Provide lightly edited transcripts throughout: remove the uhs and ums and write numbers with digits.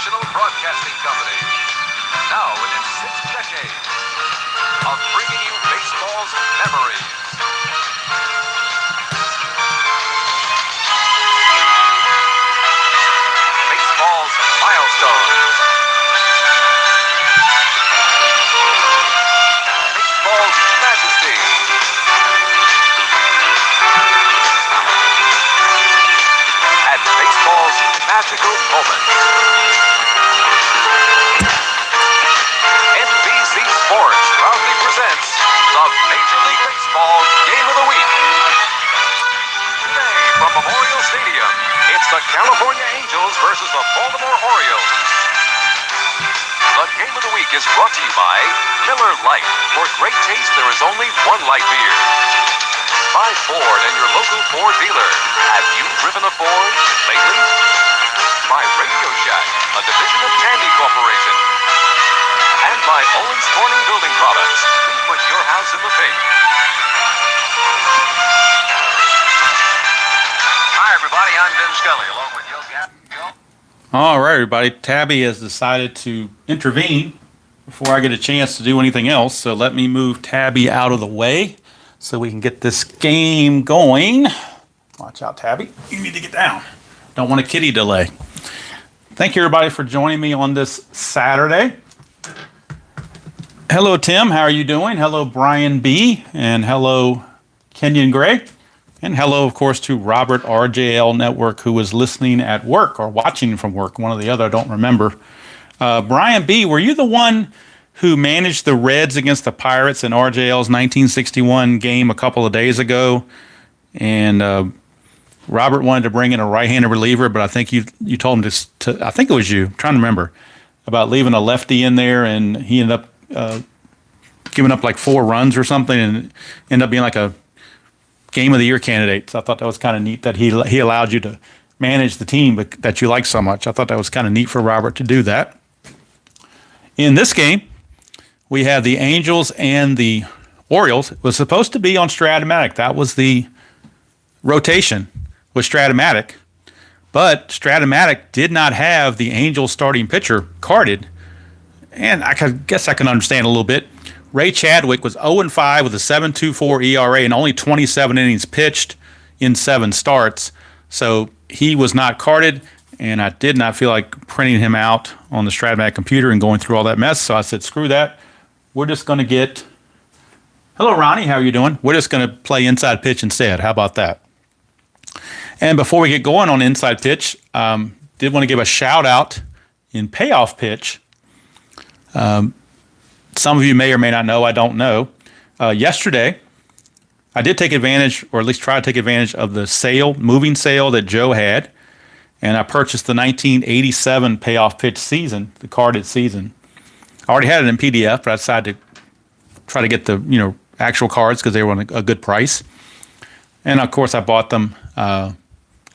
national broadcasting company. Now in its sixth decade of bringing you baseball's memories. Baseball's milestones. Baseball's majesty. And baseball's magical moments. NBC Sports proudly presents the Major League Baseball Game of the Week. Today from Memorial Stadium, it's the California Angels versus the Baltimore Orioles. The Game of the Week is brought to you by Miller Lite. For great taste, there is only one light beer. By Ford and your local Ford dealer. Have you driven a Ford lately? By Radio Shack, a division of Tandy Corporation. And by Owens Corning Building Products. We put your house in the pink. Hi, everybody. I'm Vin Scully, along with Joe. All right, everybody. Tabby has decided to intervene before I get a chance to do anything else. So let me move Tabby out of the way so we can get this game going. Watch out, Tabby. You need to get down. Don't want a kitty delay. Thank you, everybody, for joining me on this Saturday. Hello, Tim. How are you doing? Hello, Brian B. And hello, Kenyon Gray. And hello, of course, to Robert RJL Network, who was listening at work or watching from work, one or the other, I don't remember. Brian B., were you the one who managed the Reds against the Pirates in RJL's 1961 game a couple of days ago? And Robert wanted to bring in a right-handed reliever, but I think you told him to I think it was you, I'm trying to remember, about leaving a lefty in there, and he ended up giving up like 4 runs or something, and ended up being like a Game of the Year candidate. So I thought that was kind of neat that he allowed you to manage the team that you like so much. I thought that was kind of neat for Robert to do that. In this game, we have the Angels and the Orioles. It was supposed to be on Stratomatic. That was the rotation with Stratomatic. But Stratomatic did not have the Angels starting pitcher carded. And I guess I can understand a little bit. Ray Chadwick was 0-5 with a 7.24 ERA and only 27 innings pitched in 7 starts. So he was not carded, and I did not feel like printing him out on the Stratomatic computer and going through all that mess. So I said, screw that. We're just going to get... Hello, Ronnie. How are you doing? We're just going to play inside pitch instead. How about that? And before we get going on inside pitch, did want to give a shout out in payoff pitch. Some of you may or may not know, I don't know. Yesterday, I did take advantage, or at least try to take advantage of the moving sale that Joe had, and I purchased the 1987 payoff pitch season, the carded season. I already had it in PDF, but I decided to try to get the actual cards because they were on a good price. And of course, I bought them a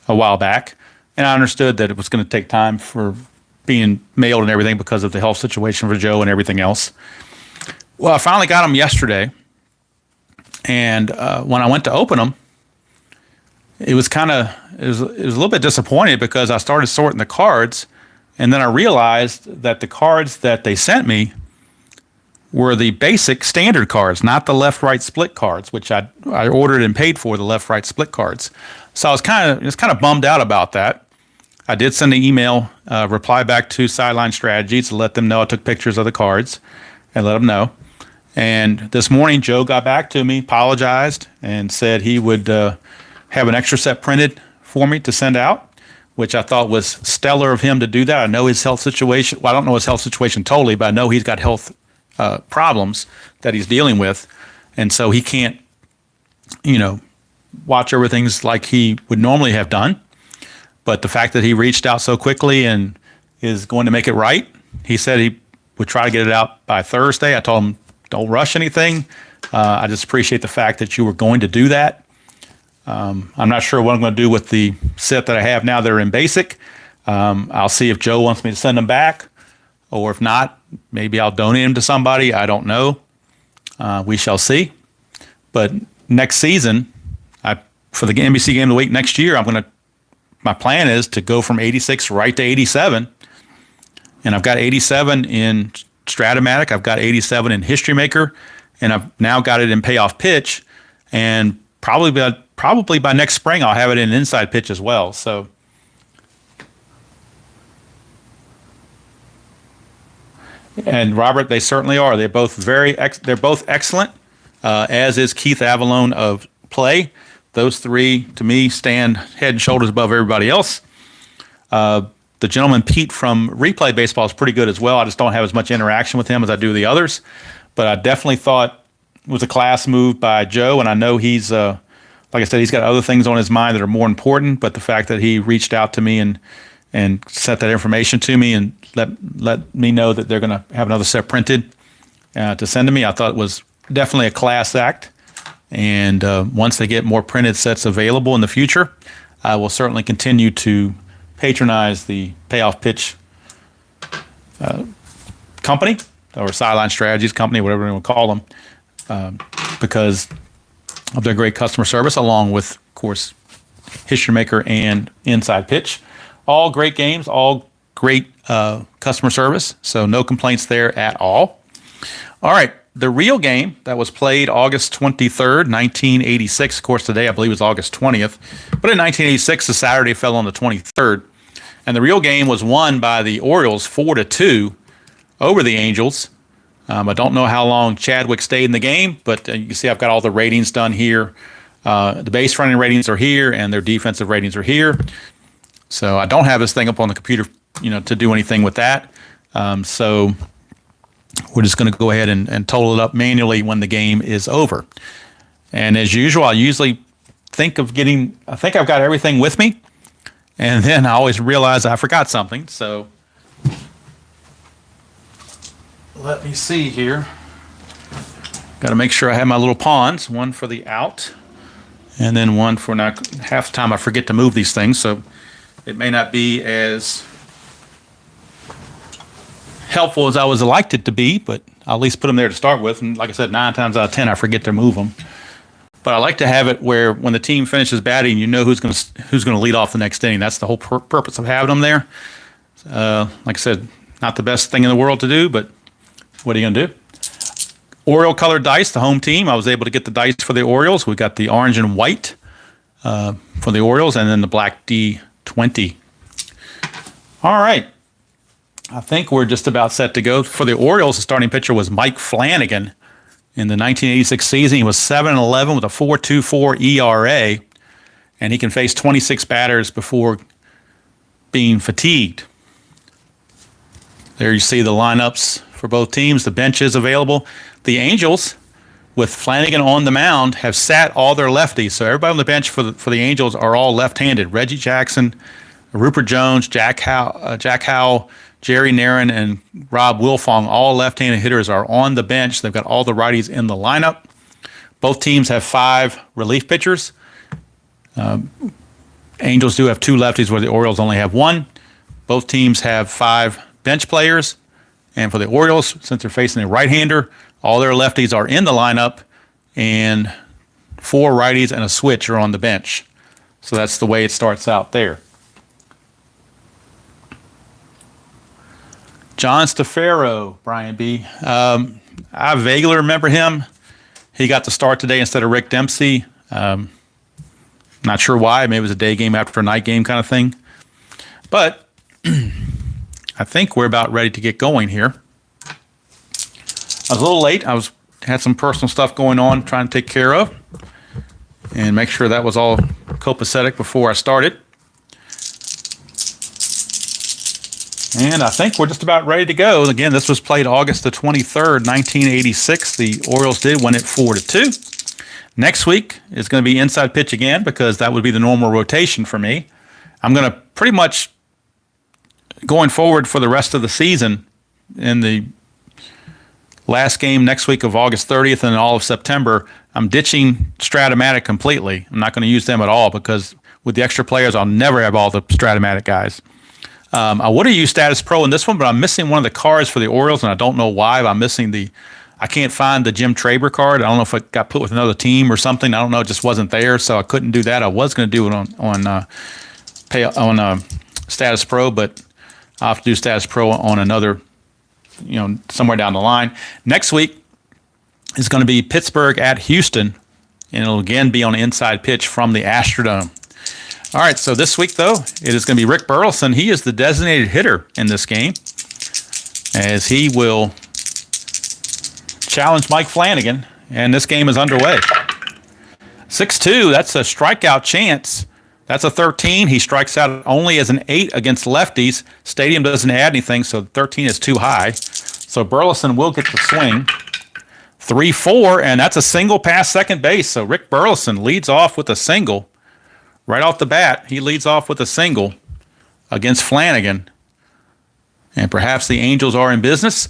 while back, and I understood that it was going to take time for being mailed and everything because of the health situation for Joe and everything else. Well, I finally got them yesterday, and when I went to open them, it was a little bit disappointed because I started sorting the cards, and then I realized that the cards that they sent me were the basic standard cards, not the left-right split cards, which I ordered and paid for, the left-right split cards. So I was kind of bummed out about that. I did send an email reply back to Sideline Strategy to let them know I took pictures of the cards and let them know. And this morning, Joe got back to me, apologized, and said he would have an extra set printed for me to send out, which I thought was stellar of him to do that. I know his health situation. Well, I don't know his health situation totally, but I know he's got health problems that he's dealing with. And so he can't, watch everything like he would normally have done. But the fact that he reached out so quickly and is going to make it right, he said he would try to get it out by Thursday. I told him, don't rush anything. I just appreciate the fact that you were going to do that. I'm not sure what I'm going to do with the set that I have now that are in basic. I'll see if Joe wants me to send them back, or if not, maybe I'll donate them to somebody. I don't know. We shall see. But next season, for the NBC Game of the Week next year, my plan is to go from 86 right to 87. And I've got 87 in Stratomatic. I've got 87 in History Maker, and I've now got it in Payoff Pitch. And probably by next spring, I'll have it in Inside Pitch as well. So, and Robert, they certainly are. They're both they're both excellent. As is Keith Avalone of Play. Those three, to me, stand head and shoulders above everybody else. The gentleman Pete from Replay Baseball is pretty good as well. I just don't have as much interaction with him as I do the others. But I definitely thought it was a class move by Joe, and I know he's, like I said, he's got other things on his mind that are more important, but the fact that he reached out to me and sent that information to me and let me know that they're going to have another set printed to send to me, I thought was definitely a class act. And once they get more printed sets available in the future, I will certainly continue to patronize the Payoff Pitch company or Sideline Strategies company, whatever you want to call them, because of their great customer service, along with, of course, History Maker and Inside Pitch. All great games, all great customer service, so no complaints there at all. All right, the real game that was played August 23rd, 1986. Of course, today I believe is August 20th, but in 1986, the Saturday fell on the 23rd. And the real game was won by the Orioles 4-2 over the Angels. I don't know how long Chadwick stayed in the game, but you can see I've got all the ratings done here. The base running ratings are here, and their defensive ratings are here. So I don't have this thing up on the computer, to do anything with that. So we're just going to go ahead and total it up manually when the game is over. And as usual, I usually think I've got everything with me. And then I always realize I forgot something. So let me see here. Got to make sure I have my little pawns, one for the out, and then one for now. Half the time I forget to move these things, so it may not be as helpful as I was like it to be, but I'll at least put them there to start with. And like I said, 9 times out of 10, I forget to move them. But I like to have it where when the team finishes batting, you know who's going to lead off the next inning. That's the whole purpose of having them there. Like I said, not the best thing in the world to do, but what are you going to do? Oriole colored dice, the home team. I was able to get the dice for the Orioles. We got the orange and white for the Orioles, and then the black D20. All right. I think we're just about set to go. For the Orioles, the starting pitcher was Mike Flanagan. In the 1986 season, he was 7-11 with a 4.24 ERA, and he can face 26 batters before being fatigued. There you see the lineups for both teams. The bench is available. The Angels, with Flanagan on the mound, have sat all their lefties. So everybody on the bench for the Angels are all left-handed. Reggie Jackson, Rupert Jones, Jack Howell, Jerry Narin, and Rob Wilfong, all left-handed hitters, are on the bench. They've got all the righties in the lineup. Both teams have 5 relief pitchers. Angels do have 2 lefties, where the Orioles only have 1. Both teams have 5 bench players. And for the Orioles, since they're facing a right-hander, all their lefties are in the lineup, and 4 righties and a switch are on the bench. So that's the way it starts out there. John Stafaro, Brian B. I vaguely remember him. He got the start today instead of Rick Dempsey. Not sure why. Maybe it was a day game after a night game kind of thing. But I think we're about ready to get going here. I was a little late. Had some personal stuff going on, trying to take care of, and make sure that was all copacetic before I started. And I think we're just about ready to go. Again, this was played August the 23rd, 1986. The Orioles did win it 4-2. Next week is going to be Inside Pitch again, because that would be the normal rotation for me. I'm going to pretty much, going forward for the rest of the season, in the last game next week of August 30th and all of September, I'm ditching Stratomatic completely. I'm not going to use them at all, because with the extra players, I'll never have all the Stratomatic guys. I would have used Status Pro in this one, but I'm missing one of the cards for the Orioles, and I don't know why. I'm missing I can't find the Jim Traber card. I don't know if it got put with another team or something. I don't know. It just wasn't there, so I couldn't do that. I was going to do it on Status Pro, but I'll have to do Status Pro on another, somewhere down the line. Next week is going to be Pittsburgh at Houston, and it'll again be on the inside pitch from the Astrodome. All right, so this week, though, it is going to be Rick Burleson. He is the designated hitter in this game, as he will challenge Mike Flanagan, and this game is underway. 6-2, that's a strikeout chance. That's a 13. He strikes out only as an 8 against lefties. Stadium doesn't add anything, so 13 is too high. So Burleson will get the swing. 3-4, and that's a single past second base. So Rick Burleson leads off with a single. Right off the bat, he leads off with a single against Flanagan. And perhaps the Angels are in business.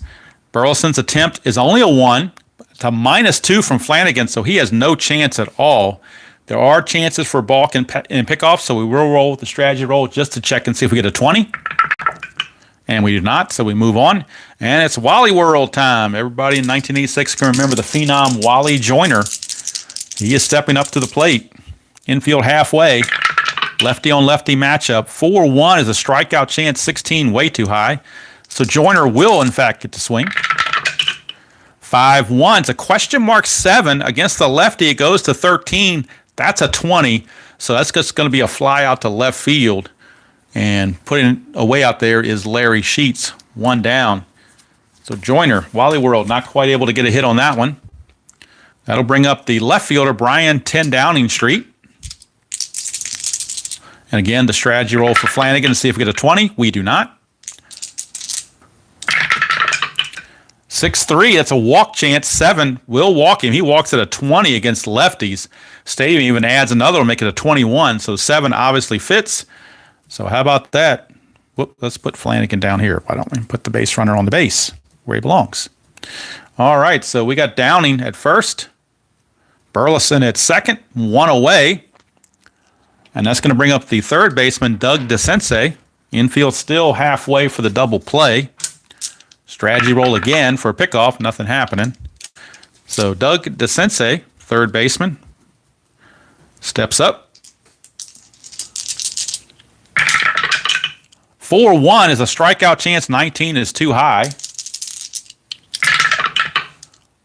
Burleson's attempt is only a 1. It's a -2 from Flanagan, so he has no chance at all. There are chances for balk and pickoff, so we will roll with the strategy roll just to check and see if we get a 20. And we do not, so we move on. And it's Wally World time. Everybody in 1986 can remember the phenom Wally Joyner. He is stepping up to the plate. Infield halfway. Lefty on lefty matchup. 4-1 is a strikeout chance. 16 way too high. So Joyner will, in fact, get the swing. 5-1. It's a question mark 7 against the lefty. It goes to 13. That's a 20. So that's just going to be a fly out to left field. And putting it away out there is Larry Sheets. 1 down. So Joyner, Wally World, not quite able to get a hit on that one. That'll bring up the left fielder, Brian 10 Downing Street. And again, the strategy roll for Flanagan to see if we get a 20. We do not. 6-3, that's a walk chance. 7 will walk him. He walks at a 20 against lefties. Stadium even adds another one, make it a 21. So 7 obviously fits. So how about that? Whoop, let's put Flanagan down here. Why don't we put the base runner on the base where he belongs? All right, so we got Downing at first. Burleson at second, 1 away. And that's going to bring up the third baseman, Doug DeSense. Infield still halfway for the double play. Strategy roll again for a pickoff. Nothing happening. So Doug DeSense, third baseman, steps up. 4-1 is a strikeout chance. 19 is too high.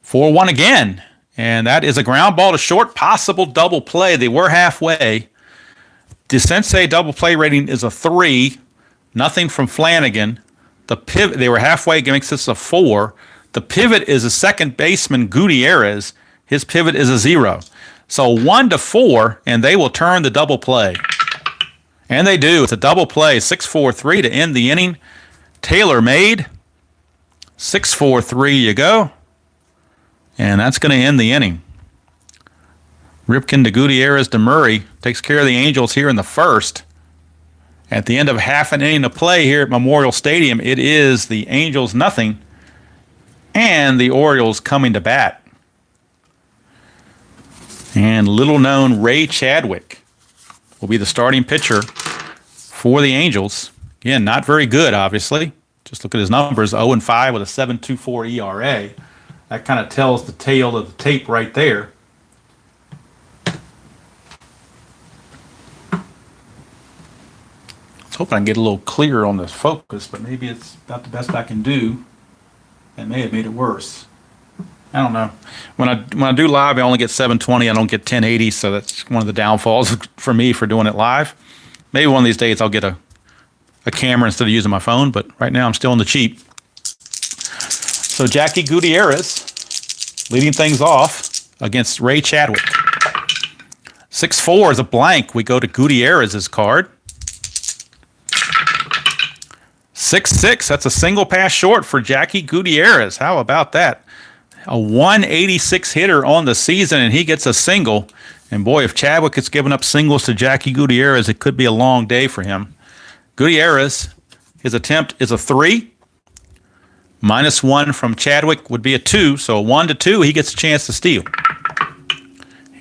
4-1 again. And that is a ground ball to short. Possible double play. They were halfway. DeSense double play rating is a 3. Nothing from Flanagan. The pivot, they were halfway, makes this a 4. The pivot is a second baseman, Gutierrez. His pivot is a 0. So 1-4, and they will turn the double play. And they do. It's a double play. 6-4-3 to end the inning. Taylor made. 6-4-3 you go. And that's going to end the inning. Ripken to Gutierrez to Murray takes care of the Angels here in the first. At the end of half an inning to play here at Memorial Stadium, it is the Angels nothing and the Orioles coming to bat. And little known Ray Chadwick will be the starting pitcher for the Angels. Again, not very good, obviously. Just look at his numbers, 0-5 with a 7.24 ERA. That kind of tells the tale of the tape right there. I was hoping I can get a little clearer on this focus, but maybe it's about the best I can do. That may have made it worse. I don't know. When I do live, I only get 720. I don't get 1080, so that's one of the downfalls for me for doing it live. Maybe one of these days I'll get a camera instead of using my phone, but right now I'm still on the cheap. So Jackie Gutierrez leading things off against Ray Chadwick. 6-4 is a blank. We go to Gutierrez's card. 6-6, that's a single pass short for Jackie Gutierrez. How about that? A 186 hitter on the season, and he gets a single. And boy, if Chadwick has given up singles to Jackie Gutierrez, it could be a long day for him. Gutierrez, his attempt is a 3. -1 from Chadwick would be a 2. So a 1-2, he gets a chance to steal.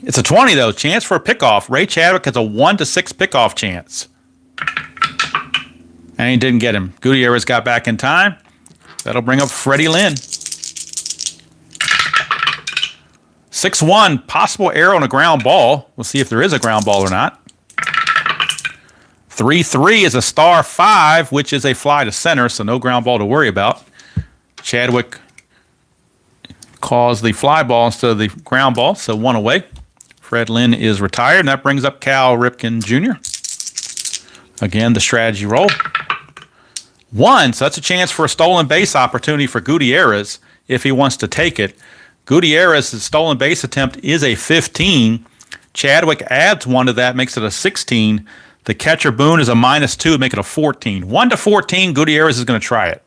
It's a 20, though. Chance for a pickoff. Ray Chadwick has a 1-6 pickoff chance. And he didn't get him. Gutierrez got back in time. That'll bring up Freddie Lynn. 6-1, possible error on a ground ball. We'll see if there is a ground ball or not. 3-3 is a star 5, which is a fly to center, so no ground ball to worry about. Chadwick calls the fly ball instead of the ground ball, so 1 away. Fred Lynn is retired, and that brings up Cal Ripken Jr. Again, the strategy roll. 1, so that's a chance for a stolen base opportunity for Gutierrez if he wants to take it. Gutierrez's stolen base attempt is a 15. Chadwick adds 1 to that, makes it a 16. The catcher Boone is a -2, make it a 14. 1-14, Gutierrez is going to try it.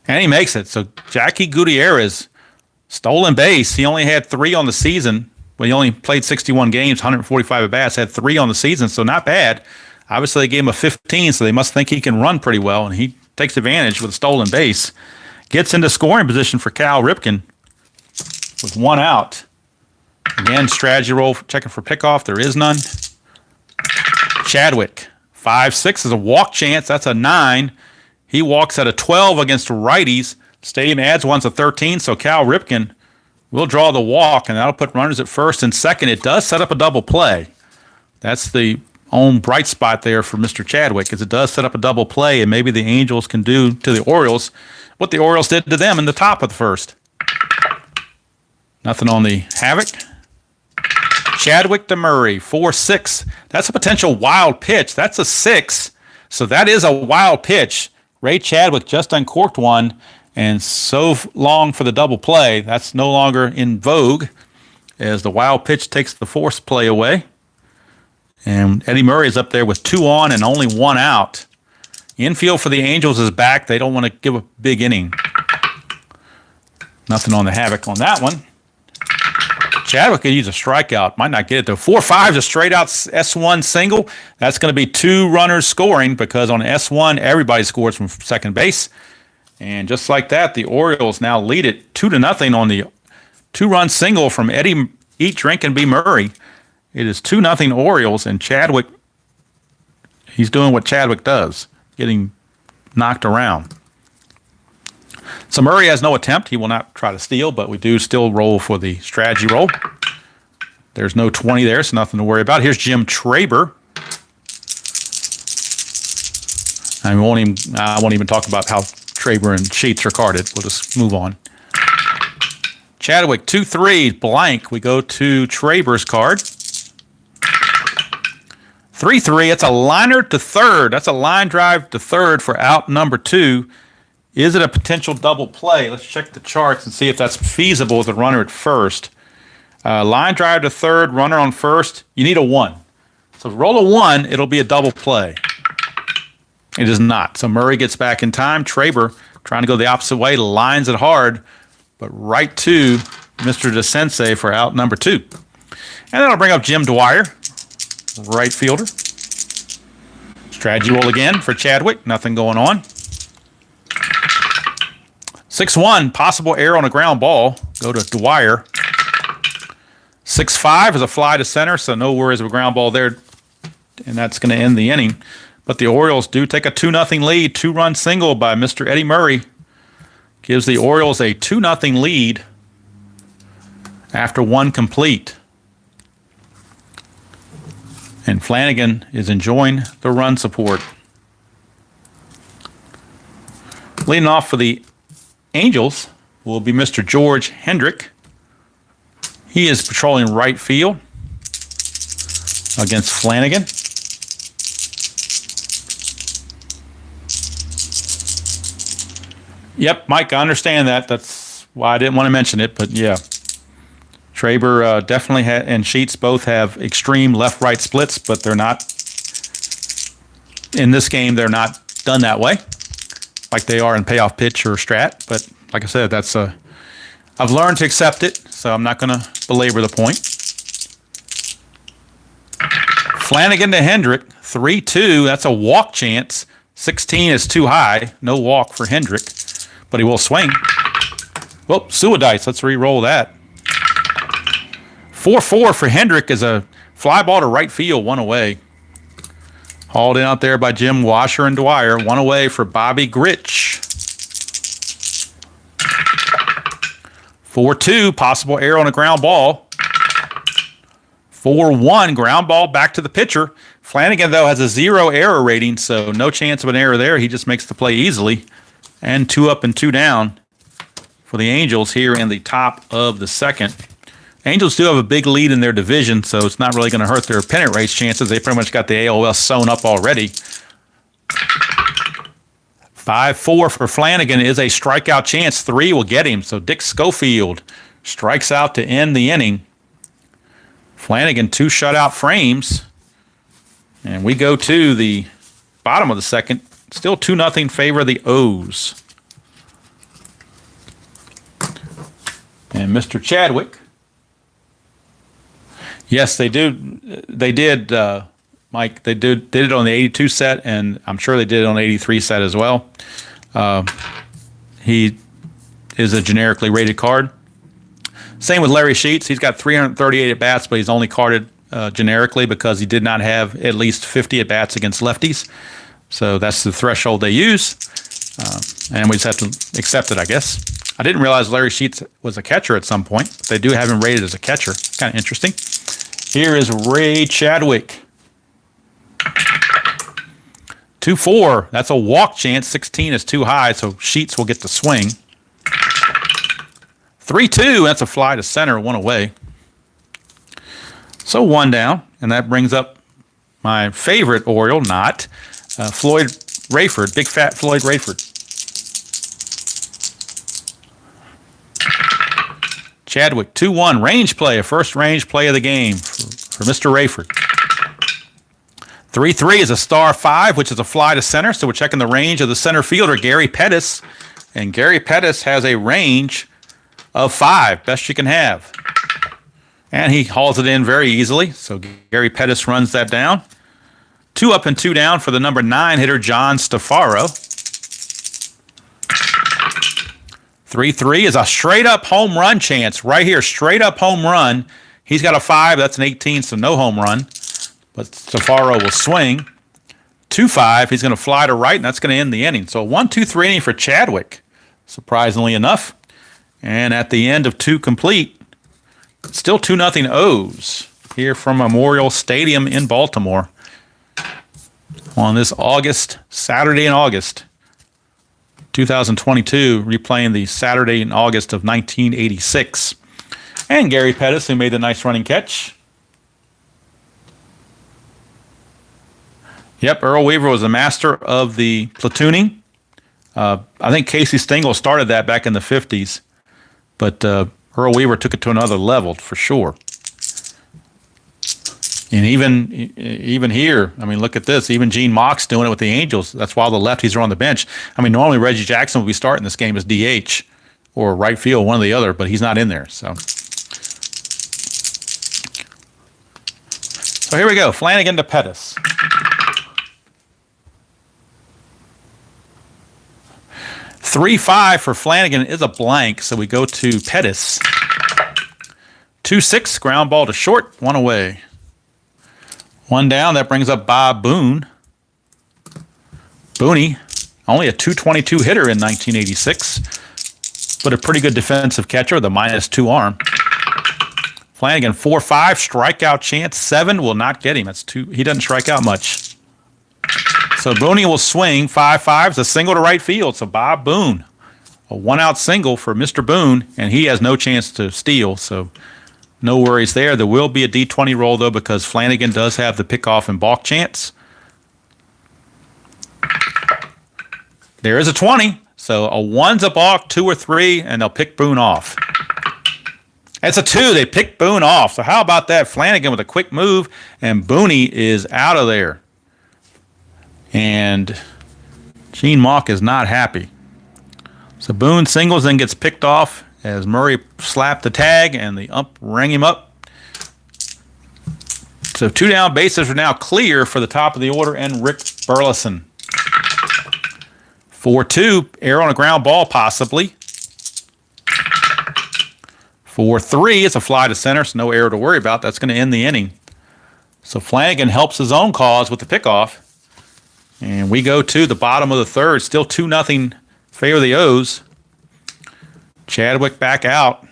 And he makes it. So Jackie Gutierrez, stolen base. He only had 3 on the season. Well, he only played 61 games, 145 at bats, had 3 on the season, so not bad. Obviously, they gave him a 15, so they must think he can run pretty well, and he takes advantage with a stolen base. Gets into scoring position for Cal Ripken with 1 out. Again, strategy roll, checking for pickoff. There is none. Chadwick, 5-6 is a walk chance. That's a 9. He walks at a 12 against righties. Stadium adds 1's a 13, so Cal Ripken will draw the walk, and that'll put runners at first and second. It does set up a double play. That's the own bright spot there for Mr. Chadwick, is it does set up a double play, and maybe the Angels can do to the Orioles what the Orioles did to them in the top of the first. Nothing on the havoc. Chadwick to Murray, 4-6. That's a potential wild pitch. That's a 6. So that is a wild pitch. Ray Chadwick just uncorked one, and so long for the double play. That's no longer in vogue as the wild pitch takes the force play away. And Eddie Murray is up there with 2 on and only 1 out. Infield for the Angels is back. They don't want to give a big inning. Nothing on the havoc on that one. Chadwick could use a strikeout. Might not get it though. 4-5 is a straight out S1 single. That's going to be 2 runners scoring because on S1, everybody scores from second base. And just like that, the Orioles now lead it 2-0 on the 2-run single from Eddie Eat, Drink, and Be Murray. It is 2-0 Orioles, and Chadwick, he's doing what Chadwick does, getting knocked around. So Murray has no attempt. He will not try to steal, but we do still roll for the strategy roll. There's no 20 there, so nothing to worry about. Here's Jim Traber. I won't even talk about how Traber and Sheets are carded. We'll just move on. Chadwick, 2-3, blank. We go to Traber's card. 3-3, it's a liner to third. That's a line drive to third for out number 2. Is it a potential double play? Let's check the charts and see if that's feasible with a runner at first. Line drive to third, runner on first. You need a 1. So roll a 1, it'll be a double play. It is not. So Murray gets back in time. Traber, trying to go the opposite way, lines it hard, but right to Mr. DeSensei for out number 2. And that'll bring up Jim Dwyer, right fielder. Strategy roll again for Chadwick. Nothing going on. 6-1, possible error on a ground ball. Go to Dwyer. 6-5 is a fly to center, so no worries of a ground ball there. And that's going to end the inning. But the Orioles do take a 2-0 lead. 2-run single by Mr. Eddie Murray gives the Orioles a 2-0 lead after 1 complete. And Flanagan is enjoying the run support. Leading off for the Angels will be Mr. George Hendrick. He is patrolling right field against Flanagan. Yep, Mike, I understand that. That's why I didn't want to mention it, but yeah. Traber definitely and Sheets both have extreme left-right splits, but they're not, in this game, they're not done that way like they are in payoff pitch or strat. But like I said, that's I've learned to accept it, so I'm not going to belabor the point. Flanagan to Hendrick, 3-2. That's a walk chance. 16 is too high. No walk for Hendrick, but he will swing. Well, Suidice. Let's re-roll that. 4-4 for Hendrick is a fly ball to right field, 1 away. Hauled in out there by Jim Washer and Dwyer. 1 away for Bobby Gritch. 4-2, possible error on a ground ball. 4-1, ground ball back to the pitcher. Flanagan, though, has a 0 error rating, so no chance of an error there. He just makes the play easily. And 2 up and 2 down for the Angels here in the top of the second. Angels do have a big lead in their division, so it's not really going to hurt their pennant race chances. They pretty much got the AOL sewn up already. 5-4 for Flanagan is a strikeout chance. 3 will get him. So Dick Schofield strikes out to end the inning. Flanagan 2 shutout frames. And we go to the bottom of the second. Still 2-0 favor of the O's. And Mr. Chadwick. Yes, they do. They did, Mike. They did it on the 82 set, and I'm sure they did it on the 83 set as well. He is a generically rated card. Same with Larry Sheets. He's got 338 at bats, but he's only carded generically because he did not have at least 50 at bats against lefties. So that's the threshold they use, and we just have to accept it, I guess. I didn't realize Larry Sheets was a catcher at some point. They do have him rated as a catcher. Kind of interesting. Here is Ray Chadwick. 2-4. That's a walk chance. 16 is too high, so Sheets will get the swing. 3-2. That's a fly to center, 1 away. So 1 down, and that brings up my favorite Oriole, Floyd Rayford, big fat Floyd Rayford. Chadwick, 2-1, range play, a first range play of the game for Mr. Rayford. 3-3 is a star 5, which is a fly to center, so we're checking the range of the center fielder, Gary Pettis. And Gary Pettis has a range of 5, best you can have. And he hauls it in very easily, so Gary Pettis runs that down. 2 up and 2 down for the number 9 hitter, John Stafaro. 3-3 is a straight-up home run chance. Right here, straight-up home run. He's got a 5. That's an 18, so no home run. But Stafaro will swing. 2-5. He's going to fly to right, and that's going to end the inning. So a 1-2-3 inning for Chadwick, surprisingly enough. And at the end of 2 complete, still 2-0 O's here from Memorial Stadium in Baltimore on this Saturday in August. 2022, replaying the Saturday in August of 1986. And Gary Pettis, who made the nice running catch. Yep, Earl Weaver was a master of the platooning. I think Casey Stengel started that back in the 50s. But Earl Weaver took it to another level, for sure. And even here, I mean, look at this. Even Gene Mock's doing it with the Angels. That's why the lefties are on the bench. I mean, normally Reggie Jackson would be starting this game as DH or right field, one or the other, but he's not in there. So here we go. Flanagan to Pettis. $3-5 for Flanagan is a blank, so we go to Pettis. 2-6, ground ball to short, 1 away. 1 down, that brings up Bob Boone. Booney, only a .222 hitter in 1986, but a pretty good defensive catcher with a -2 arm. Flanagan, 4-5, strikeout chance, 7 will not get him. That's 2. He doesn't strike out much. So Booney will swing, 5-5, it's a single to right field. So Bob Boone, a 1-out single for Mr. Boone, and he has no chance to steal, so no worries there. There will be a D20 roll, though, because Flanagan does have the pickoff and balk chance. There is a 20, so a 1's a balk, 2 or 3, and they'll pick Boone off. It's a 2. They pick Boone off. So how about that? Flanagan with a quick move, and Booney is out of there. And Gene Mock is not happy. So Boone singles and gets picked off as Murray slapped the tag and the ump rang him up. So 2 down, bases are now clear for the top of the order and Rick Burleson. 4-2, error on a ground ball possibly. 4-3, it's a fly to center, so no error to worry about. That's going to end the inning. So Flanagan helps his own cause with the pickoff. And we go to the bottom of the third, still 2-0 favor the O's. Chadwick back out.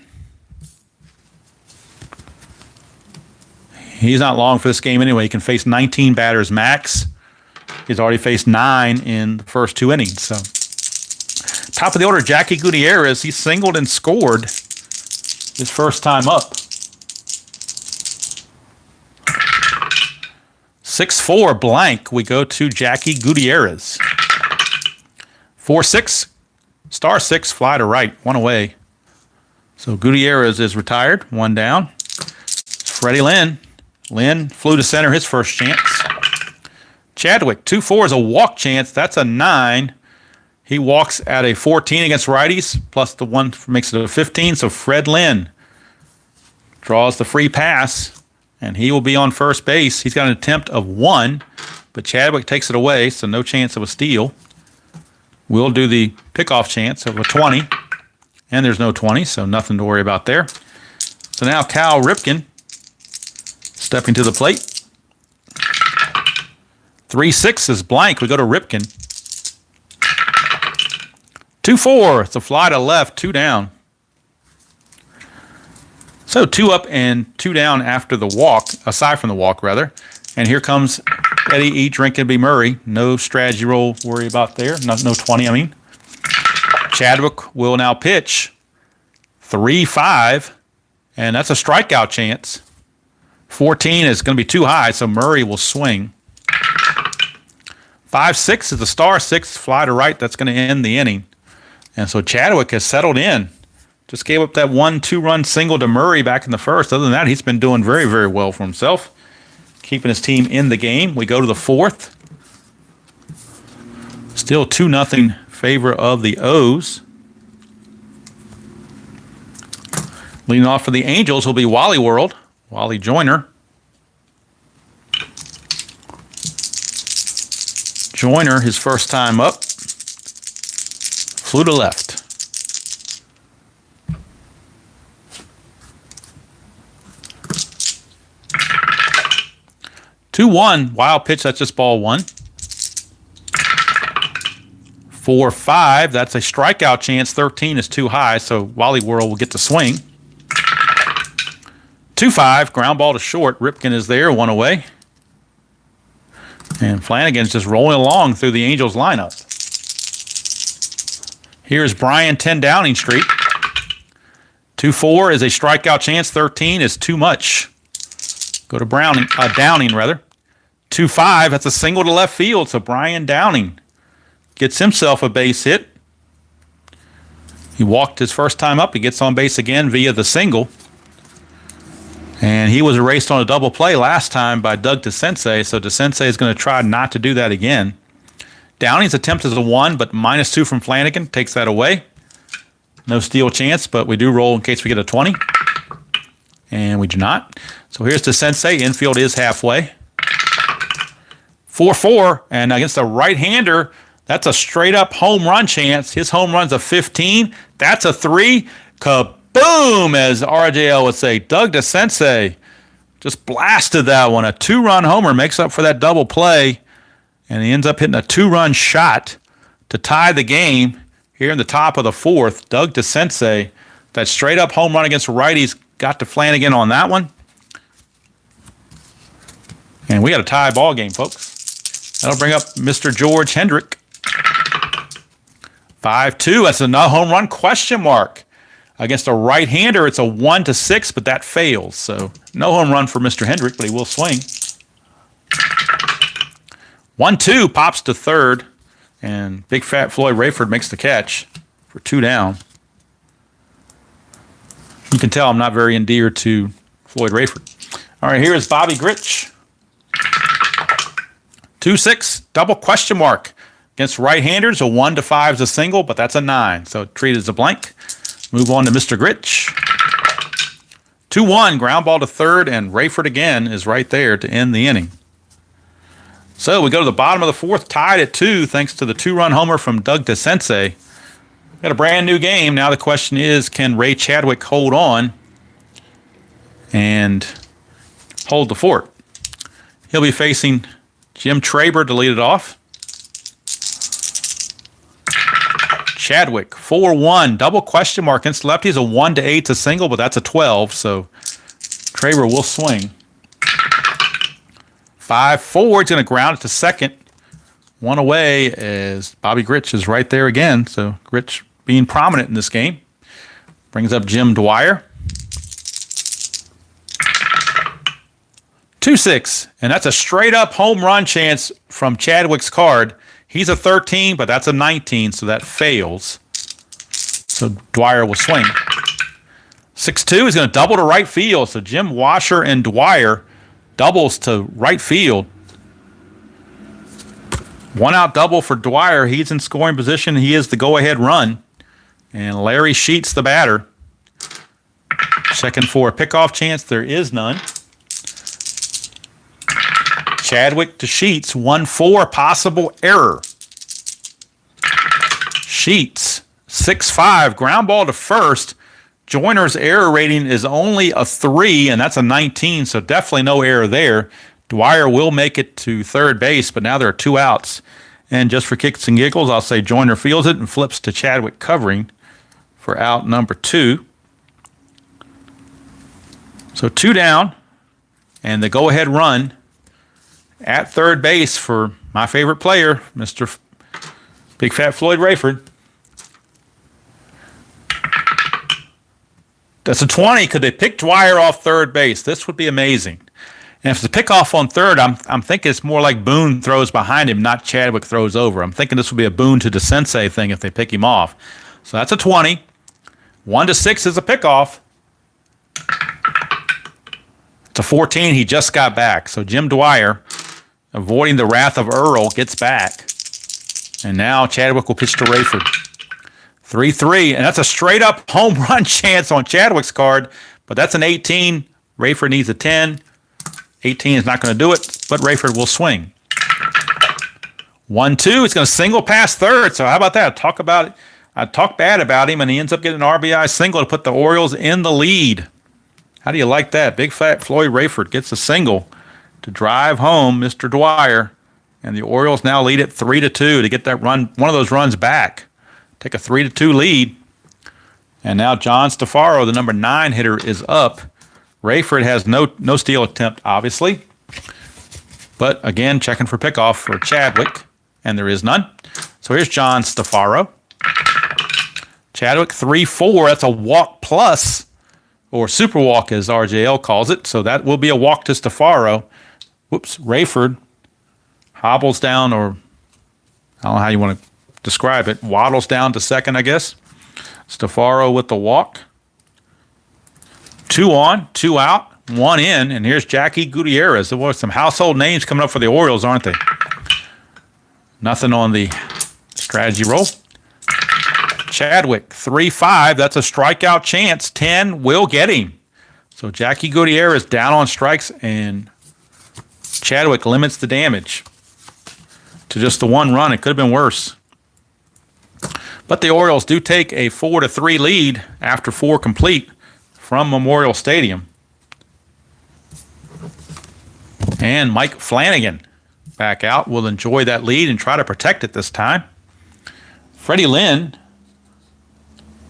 He's not long for this game anyway. He can face 19 batters max. He's already faced 9 in the first 2 innings. So, top of the order, Jackie Gutierrez. He singled and scored his first time up. 6-4 blank. We go to Jackie Gutierrez. 4-6, star 6, fly to right, 1 away. So Gutierrez is retired, 1 down. Freddie Lynn. Lynn flew to center his first chance. Chadwick, 2-4 is a walk chance. That's a 9. He walks at a 14 against righties, plus the 1 makes it a 15. So Fred Lynn draws the free pass, and he will be on first base. He's got an attempt of 1, but Chadwick takes it away, so no chance of a steal. We'll do the pickoff chance of a 20, and there's no 20, so nothing to worry about there. So now Cal Ripken stepping to the plate. 3-6 is blank. We go to Ripken. 2-4. It's a fly to left, 2 down. So 2 up and 2 down after the walk, aside from the walk, rather. And here comes Eddie E. Drinkin' Murray. No strategy roll worry about there. No 20, I mean. Chadwick will now pitch. 3-5. And that's a strikeout chance. 14 is going to be too high, so Murray will swing. 5-6 is a star 6, fly to right. That's going to end the inning. And so Chadwick has settled in. Just gave up that 1-2-run single to Murray back in the first. Other than that, he's been doing very, very well for himself, keeping his team in the game. We go to the 4th. Still 2-0 favor of the O's. Leading off for the Angels will be Wally World. Wally Joyner. Joyner, his first time up. Flew to left. Two-1, wild pitch, that's just ball 1. 4-5, that's a strikeout chance. 13 is too high, so Wally World will get to swing. 2-5, ground ball to short. Ripken is there, 1 away. And Flanagan's just rolling along through the Angels lineup. Here's Brian 10 Downing Street. 2-4 is a strikeout chance. 13 is too much. Go to Downing rather. 2-5, that's a single to left field, so Brian Downing gets himself a base hit. He walked his first time up. He gets on base again via the single. And he was erased on a double play last time by Doug DeSensei, so DeSensei is going to try not to do that again. Downing's attempt is a 1, but -2 from Flanagan takes that away. No steal chance, but we do roll in case we get a 20. And we do not. So here's DeSensei. Infield is halfway. 4-4, and against a right-hander, that's a straight-up home run chance. His home run's a 15. That's a 3. Kaboom, as RJL would say. Doug DeSensei just blasted that one. A 2-run homer makes up for that double play, and he ends up hitting a 2-run shot to tie the game here in the top of the 4th. Doug DeSensei, that straight-up home run against righties, got to Flanagan on that one. And we got a tie ball game, folks. That'll bring up Mr. George Hendrick. 5-2. That's a no home run question mark. Against a right-hander, it's a 1-6, but that fails. So no home run for Mr. Hendrick, but he will swing. 1-2 pops to third, and big fat Floyd Rayford makes the catch for 2 down. You can tell I'm not very endeared to Floyd Rayford. All right, here is Bobby Grich. 2-6, double question mark. Against right-handers, a 1-5 is a single, but that's a 9, so treated as a blank. Move on to Mr. Grich. 2-1, ground ball to third, and Rayford again is right there to end the inning. So we go to the bottom of the 4th, tied at 2, thanks to the 2-run homer from Doug DeSensei. Got a brand new game. Now the question is, can Ray Chadwick hold on and hold the fort? He'll be facing Jim Traber to lead it off. Chadwick, 4-1, double question mark against lefties. A 1-8 is a single, but that's a 12, so Traber will swing. 5-4. He's going to ground it to second. One away as Bobby Grich is right there again. So Grich being prominent in this game. Brings up Jim Dwyer. 2-6. And that's a straight up home run chance from Chadwick's card. He's a 13, but that's a 19, so that fails. So Dwyer will swing. 6-2 is going to double to right field. So Jim Washer and Dwyer doubles to right field. One out double for Dwyer. He's in scoring position. He is the go-ahead run. And Larry Sheets, the batter. Checking for a pickoff chance. There is none. Chadwick to Sheets. 1-4. Possible error. Sheets. 6-5. Ground ball to first. Joyner's error rating is only a 3, and that's a 19, so definitely no error there. Dwyer will make it to third base, but now there are 2 outs. And just for kicks and giggles, I'll say Joyner fields it and flips to Chadwick covering for out number 2. So 2 down, and the go-ahead run at third base for my favorite player, Mr. Big Fat Floyd Rayford. That's a 20. Could they pick Dwyer off third base? This would be amazing. And if it's a pickoff on third, I'm thinking it's more like Boone throws behind him, not Chadwick throws over. I'm thinking this would be a Boone to DeSensei thing if they pick him off. So that's a 20. 1-6 is a pickoff. It's a 14. He just got back. So Jim Dwyer, avoiding the wrath of Earl, gets back. And now Chadwick will pitch to Rayford. 3-3, and that's a straight-up home run chance on Chadwick's card, but that's an 18. Rayford needs a 10. 18 is not going to do it, but Rayford will swing. 1-2, it's going to single past third, so how about that? I talk bad about him, and he ends up getting an RBI single to put the Orioles in the lead. How do you like that? Big Fat Floyd Rayford gets a single to drive home Mr. Dwyer, and the Orioles now lead it 3-2 to get that run, one of those runs back. Take a 3-2 lead. And now John Stafaro, the number 9 hitter, is up. Rayford has no steal attempt, obviously. But again, checking for pickoff for Chadwick, and there is none. So here's John Stafaro. Chadwick 3-4. That's a walk plus, or super walk as RJL calls it. So that will be a walk to Stafaro. Whoops, Rayford hobbles down, or I don't know how you want to describe it, waddles down to second, I guess. Stafaro with the walk. 2 on, 2 out, 1 in, and here's Jackie Gutierrez. There were some household names coming up for the Orioles, aren't they? Nothing on the strategy roll. Chadwick, 3-5. That's a strikeout chance. 10 will get him. So Jackie Gutierrez down on strikes, and Chadwick limits the damage to just the 1 run. It could have been worse. But the Orioles do take a 4-3 lead after 4 complete from Memorial Stadium. And Mike Flanagan back out will enjoy that lead and try to protect it this time. Freddie Lynn,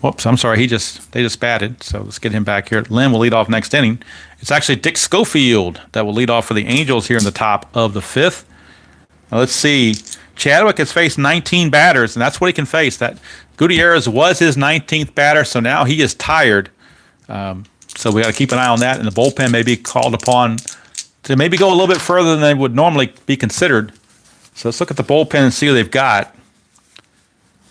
whoops, I'm sorry, they just batted, so let's get him back here. Lynn will lead off next inning. It's actually Dick Schofield that will lead off for the Angels here in the top of the 5th. Now let's see. Chadwick has faced 19 batters, and that's what he can face. That Gutierrez was his 19th batter, so now he is tired. So we got to keep an eye on that, and the bullpen may be called upon to maybe go a little bit further than they would normally be considered. So let's look at the bullpen and see who they've got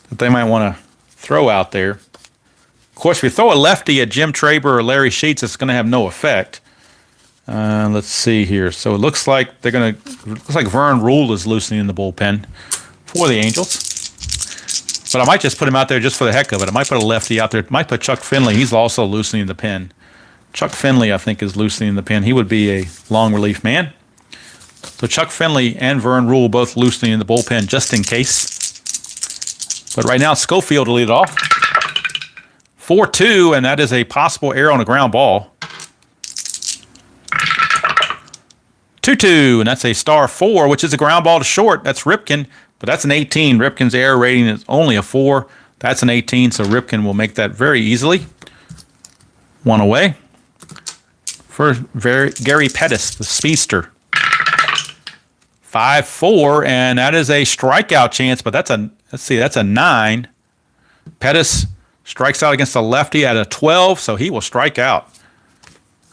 that they might want to throw out there. Of course, if you throw a lefty at Jim Traber or Larry Sheets, it's going to have no effect. Let's see here. So it looks like Vern Rule is loosening the bullpen for the Angels. But I might just put him out there just for the heck of it. I might put a lefty out there. I might put Chuck Finley. He's also loosening the pen. Chuck Finley, I think, is loosening the pen. He would be a long relief man. So Chuck Finley and Vern Rule both loosening the bullpen just in case. But right now, Schofield will lead it off. 4-2, and that is a possible error on a ground ball. 2-2, and that's a star 4, which is a ground ball to short. That's Ripken, but that's an 18. Ripken's error rating is only a 4. That's an 18, so Ripken will make that very easily. 1 away for Gary Pettis, the speedster. 5-4, and that is a strikeout chance, but that's a 9. Pettis strikes out against the lefty at a 12, so he will strike out.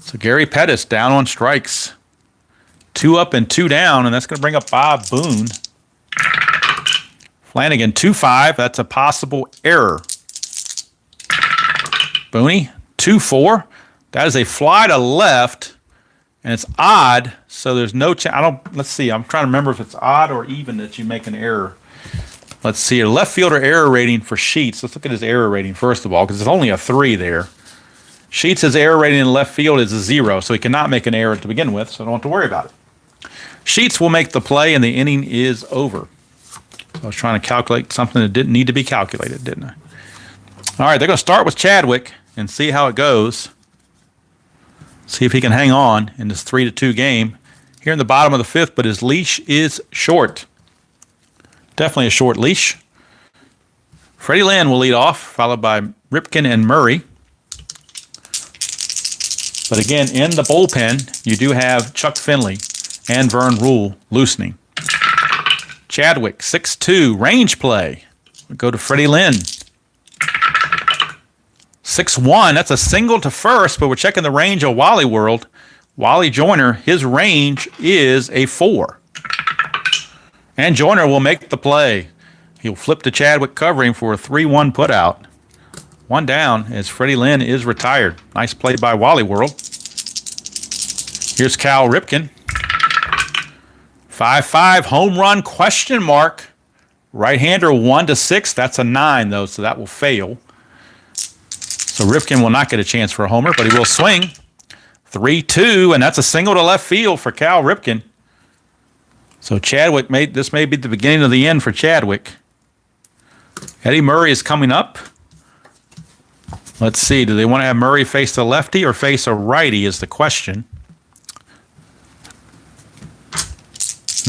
So Gary Pettis down on strikes. 2 up and 2 down, and that's going to bring up Bob Boone. Flanagan 2-5, that's a possible error. Booney 2-4, that is a fly to left, and it's odd, so there's no chance. Let's see, I'm trying to remember if it's odd or even that you make an error. Let's see, a left fielder error rating for Sheets. Let's look at his error rating first of all, because it's only a 3 there. Sheets' error rating in left field is a 0, so he cannot make an error to begin with, so I don't have to worry about it. Sheets will make the play, and the inning is over. So I was trying to calculate something that didn't need to be calculated, didn't I? All right, they're going to start with Chadwick and see how it goes. See if he can hang on in this 3-2 game here in the bottom of the 5th, but his leash is short. Definitely a short leash. Freddie Lynn will lead off, followed by Ripken and Murray. But again, in the bullpen, you do have Chuck Finley and Vern Rule loosening. Chadwick, 6-2, range play. We'll go to Freddie Lynn. 6-1, that's a single to first, but we're checking the range of Wally World. Wally Joyner, his range is a 4. And Joyner will make the play. He'll flip to Chadwick covering for a 3-1 putout. 1 down as Freddie Lynn is retired. Nice play by Wally World. Here's Cal Ripken. 5-5, home run question mark. Right-hander 1-6. That's a 9 though, so that will fail. So Ripken will not get a chance for a homer, but he will swing. 3-2, and that's a single to left field for Cal Ripken. So Chadwick this may be the beginning of the end for Chadwick. Eddie Murray is coming up. Let's see, do they want to have Murray face the lefty or face a righty is the question.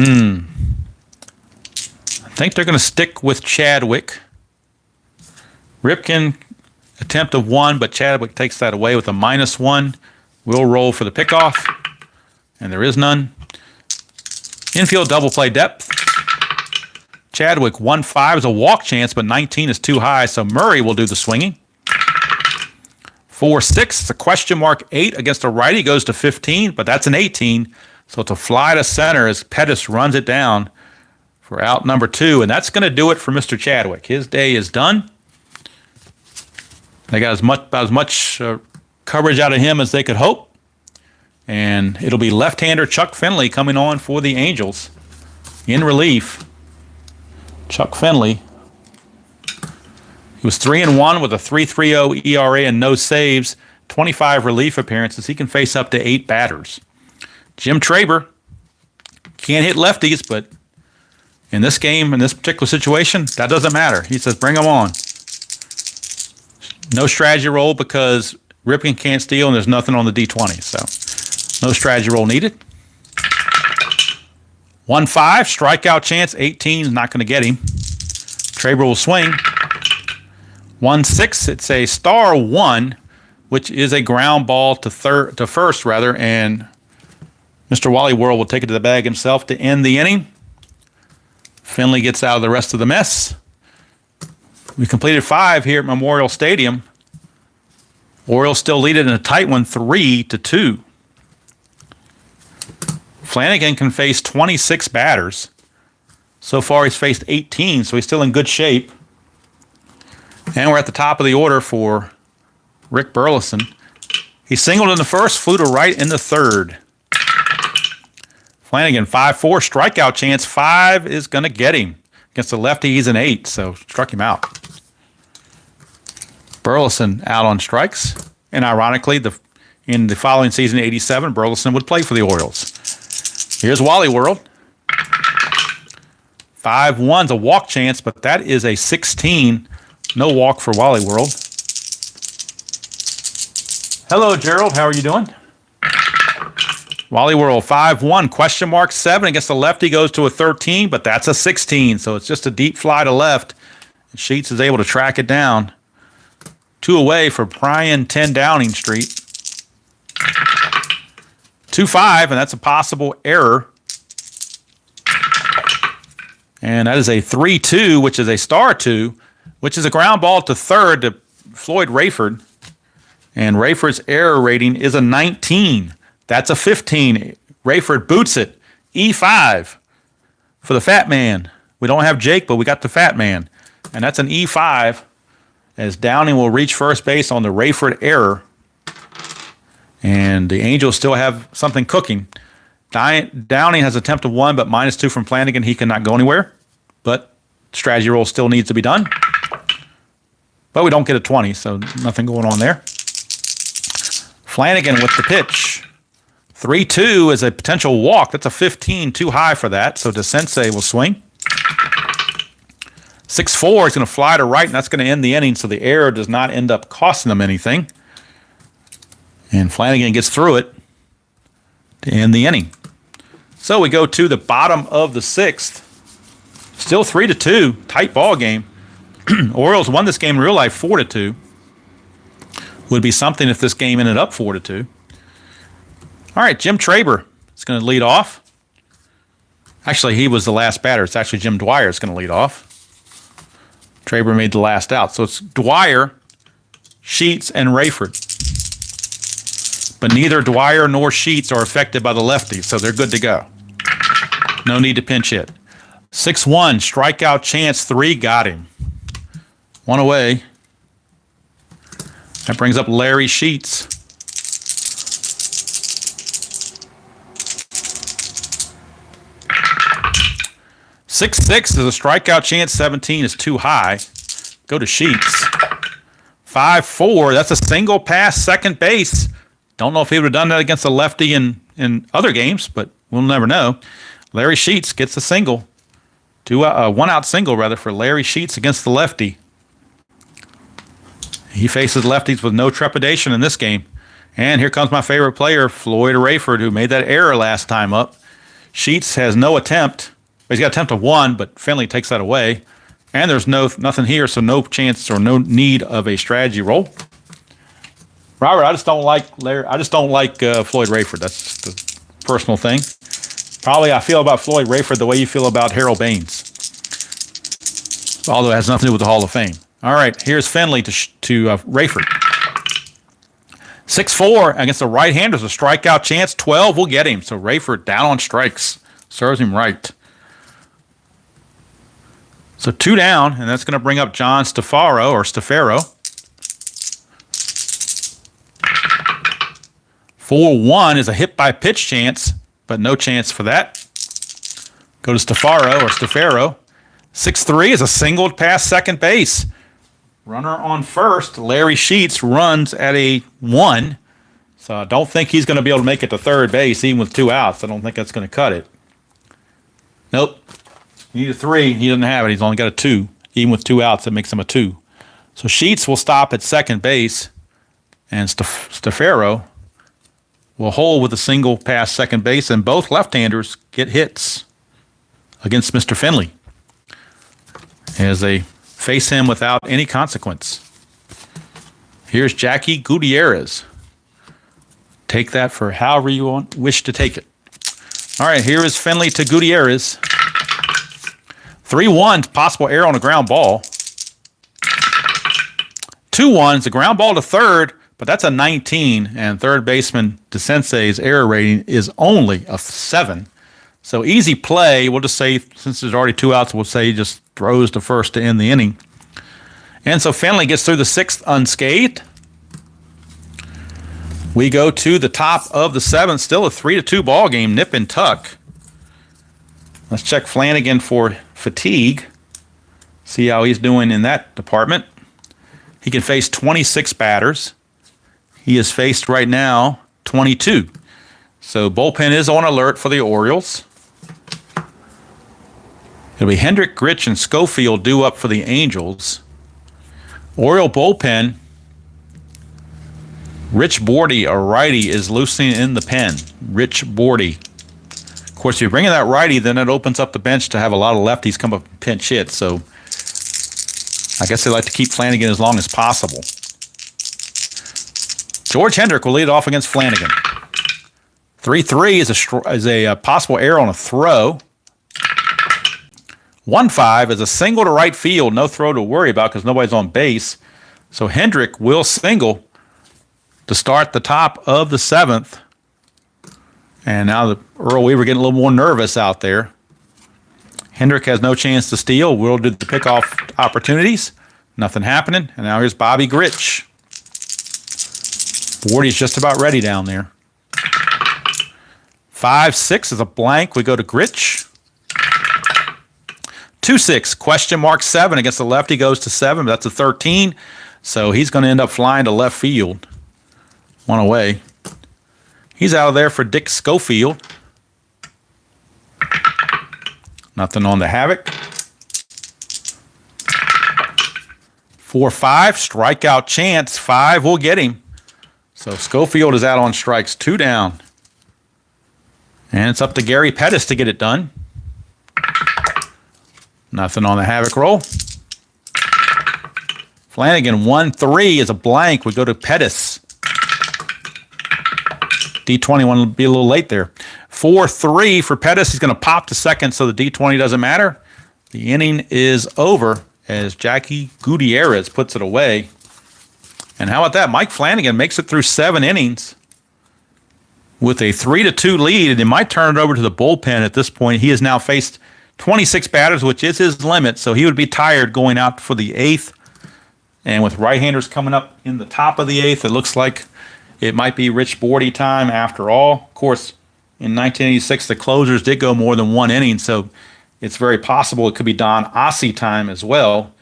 I think they're going to stick with Chadwick. Ripken, attempt of 1, but Chadwick takes that away with a -1. We'll roll for the pickoff, and there is none. Infield double play depth. Chadwick 1-5 is a walk chance, but 19 is too high, so Murray will do the swinging. 4-6, it's a question mark 8 against a righty, goes to 15, but that's an 18, so it's a fly to center as Pettis runs it down for out number 2, and that's going to do it for Mr. Chadwick. His day is done. They got about as much coverage out of him as they could hope. And it'll be left-hander Chuck Finley coming on for the Angels in relief. Chuck Finley. He was 3-1 with a 3.30 ERA and no saves, 25 relief appearances. He can face up to 8 batters. Jim Traber can't hit lefties, but in this game, in this particular situation, that doesn't matter. He says, bring them on. No strategy roll because Ripken can't steal and there's nothing on the D20, so no strategy roll needed. 1-5, strikeout chance, 18 is not going to get him. Traber will swing. 1-6, it's a star 1, which is a ground ball to first, and Mr. Wally World will take it to the bag himself to end the inning. Finley gets out of the rest of the mess. We completed 5 here at Memorial Stadium. Orioles still lead it in a tight one, 3-2. Flanagan can face 26 batters. So far, he's faced 18, so he's still in good shape. And we're at the top of the order for Rick Burleson. He singled in the first, flew to right in the third. Flanagan, 5-4, strikeout chance. 5 is going to get him. Against the lefty, he's an 8, so struck him out. Burleson out on strikes. And ironically, in the following season, 87, Burleson would play for the Orioles. Here's Wally World. 5-1's a walk chance, but that is a 16. No walk for Wally World. Hello, Gerald. How are you doing? Wally World, 5-1, question mark 7 against the lefty, goes to a 13, but that's a 16, so it's just a deep fly to left. Sheets is able to track it down. 2 away for Brian 10 Downing Street. 2-5, and that's a possible error. And that is a 3-2, which is a star 2, which is a ground ball to third to Floyd Rayford. And Rayford's error rating is a 19. That's a 15. Rayford boots it. E5 for the fat man. We don't have Jake, but we got the fat man. And that's an E5 as Downing will reach first base on the Rayford error. And the Angels still have something cooking. Downing has attempt of 1, but -2 from Flanagan. He cannot go anywhere. But strategy roll still needs to be done. But we don't get a 20, so nothing going on there. Flanagan with the pitch. 3-2 is a potential walk. That's a 15, too high for that. So DeSensei will swing. 6-4 is going to fly to right, and that's going to end the inning, so the error does not end up costing them anything. And Flanagan gets through it to end the inning. So we go to the bottom of the 6th. Still 3-2, tight ball game. Orioles won this game in real life 4-2. Would be something if this game ended up 4-2. All right, Jim Traber is going to lead off. Actually, he was the last batter. It's actually Jim Dwyer is going to lead off. Traber made the last out. So it's Dwyer, Sheets, and Rayford. But neither Dwyer nor Sheets are affected by the lefty, so they're good to go. No need to pinch hit. 6-1, strikeout chance, 3, got him. 1 away. That brings up Larry Sheets. Six is a strikeout chance, 17 is too high. Go to Sheets. 5-4, that's a single pass second base. Don't know if he would have done that against a lefty in other games, but we'll never know. Larry Sheets gets a single. 1-out single, rather, for Larry Sheets against the lefty. He faces lefties with no trepidation in this game. And here comes my favorite player, Floyd Rayford, who made that error last time up. Sheets has no attempt. He's got an attempt of 1, but Finley takes that away. And there's nothing here, so no chance or no need of a strategy roll. Robert, I just don't like Floyd Rayford. That's the personal thing. Probably I feel about Floyd Rayford the way you feel about Harold Baines. Although it has nothing to do with the Hall of Fame. All right, here's Finley to Rayford. 6-4 against the right-handers, a strikeout chance. 12 will get him. So Rayford down on strikes. Serves him right. So 2 down, and that's going to bring up John Stafaro. 4-1 is a hit by pitch chance, but no chance for that. Go to Stafaro. 6-3 is a singled past second base. Runner on first. Larry Sheets runs at a 1. So I don't think he's going to be able to make it to third base, even with 2 outs. I don't think that's going to cut it. Nope. You need a 3. He doesn't have it. He's only got a 2. Even with 2 outs, that makes him a 2. So Sheets will stop at second base, and Stafaro will hold with a single pass second base, and both left-handers get hits against Mr. Finley as they face him without any consequence. Here's Jackie Gutierrez. Take that for however you wish to take it. All right, here is Finley to Gutierrez. 3-1, possible error on a ground ball. 2-1 is a ground ball to third, but that's a 19, and third baseman DeSensei's error rating is only a 7. So easy play. We'll just say, since there's already 2 outs, we'll say he just throws to first to end the inning. And so Finley gets through the 6th unscathed. We go to the top of the 7th, still a 3-2 ball game, nip and tuck. Let's check Flanagan for fatigue. See how he's doing in that department. He can face 26 batters. He is faced right now 22. So bullpen is on alert for the Orioles. It'll be Hendrick, Grich, and Schofield due up for the Angels. Oriole bullpen, Rich Bordy, a righty, is loosening in the pen. Rich Bordy. Of course, if you bring in that righty, then it opens up the bench to have a lot of lefties come up and pinch hit. So I guess they like to keep Flanagan as long as possible. George Hendrick will lead off against Flanagan. 3-3 is a possible error on a throw. 1-5 is a single to right field. No throw to worry about because nobody's on base. So Hendrick will single to start the top of the 7th. And now Earl Weaver getting a little more nervous out there. Hendrick has no chance to steal. Will do the pickoff opportunities. Nothing happening. And now here's Bobby Grich. 40's just about ready down there. 5-6 is a blank. We go to Grich. 2-6, question mark 7 against the lefty goes to 7, but that's a 13. So he's going to end up flying to left field. One away. He's out of there for Dick Schofield. Nothing on the Havoc. 4-5, strikeout chance. 5 will get him. So Schofield is out on strikes. 2 down. And it's up to Gary Pettis to get it done. Nothing on the Havoc roll. Flanagan, 1-3 is a blank. We go to Pettis. D20 want to be a little late there. 4-3 for Pettis. He's going to pop to second, so the D20 doesn't matter. The inning is over as Jackie Gutierrez puts it away. And how about that? Mike Flanagan makes it through 7 innings with a 3-2 lead, and he might turn it over to the bullpen at this point. He has now faced 26 batters, which is his limit, so he would be tired going out for the 8th. And with right-handers coming up in the top of the 8th, it looks like it might be Rich Bordy time after all. Of course, in 1986, the closers did go more than 1 inning, so it's very possible it could be Don Ossie time as well.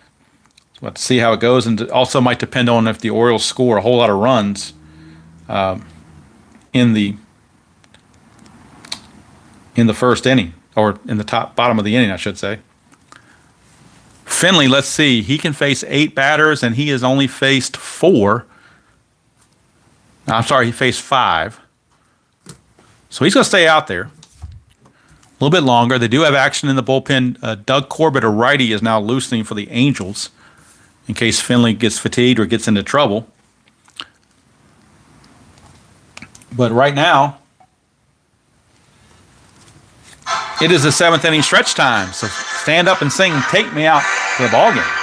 So we'll have to see how it goes, and it also might depend on if the Orioles score a whole lot of runs in the first inning, or in the bottom of the inning, I should say. Finley, let's see. He can face 8 batters, and he has only faced 4. I'm sorry, he faced 5. So he's going to stay out there a little bit longer. They do have action in the bullpen. Doug Corbett, a righty, is now loosening for the Angels in case Finley gets fatigued or gets into trouble. But right now, it is the 7th inning stretch time. So stand up and sing "Take Me Out" to the ballgame.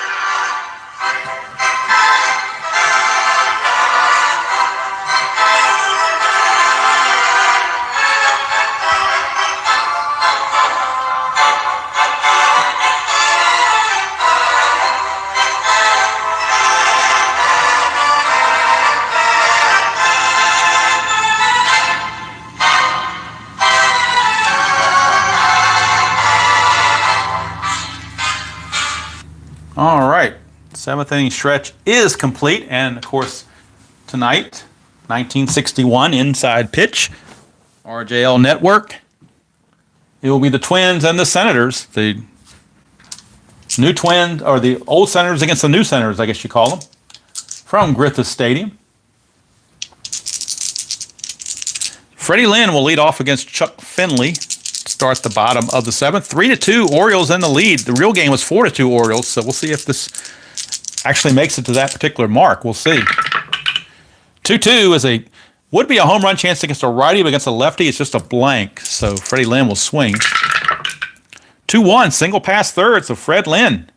All right, 7th inning stretch is complete, and of course, tonight, 1961 inside pitch, RJL Network. It will be the Twins and the Senators, the new Twins, or the old Senators against the new Senators, I guess you call them, from Griffith Stadium. Freddie Lynn will lead off against Chuck Finley. Start the bottom of the 7th. 3-2, Orioles in the lead. The real game was 4-2 Orioles, so we'll see if this actually makes it to that particular mark. We'll see. 2-2 would be a home run chance against a righty, but against a lefty, it's just a blank. So Freddie Lynn will swing. 2-1, single past third, so Fred Lynn.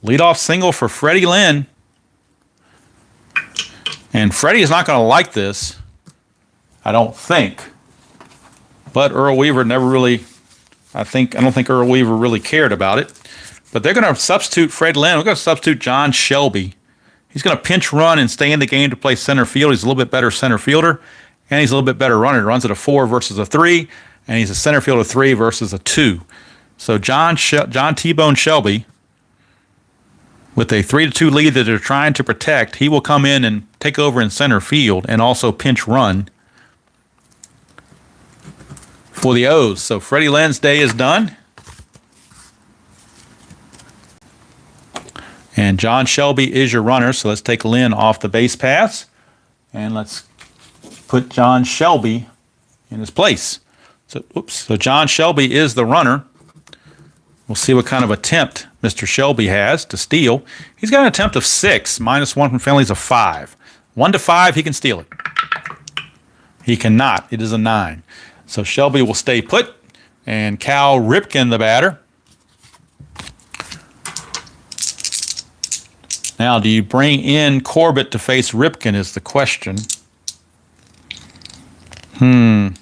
Leadoff single for Freddie Lynn. And Freddie is not going to like this, I don't think. But Earl Weaver never really, I don't think Earl Weaver really cared about it. But they're going to substitute Fred Lynn. We're going to substitute John Shelby. He's going to pinch run and stay in the game to play center field. He's a little bit better center fielder, and he's a little bit better runner. He runs at a 4 versus a 3, and he's a center fielder 3 versus a 2. So John T-Bone Shelby, with a 3-2 lead that they're trying to protect, he will come in and take over in center field and also pinch run for the O's. So Freddie Lynn's day is done. And John Shelby is your runner. So let's take Lynn off the base paths. And let's put John Shelby in his place. So John Shelby is the runner. We'll see what kind of attempt Mr. Shelby has to steal. He's got an attempt of 6. -1 from Finley's a 5. 1 to 5, he can steal it. He cannot. It is a 9. So Shelby will stay put, and Cal Ripken, the batter, Now, do you bring in Corbett to face Ripken is the question. I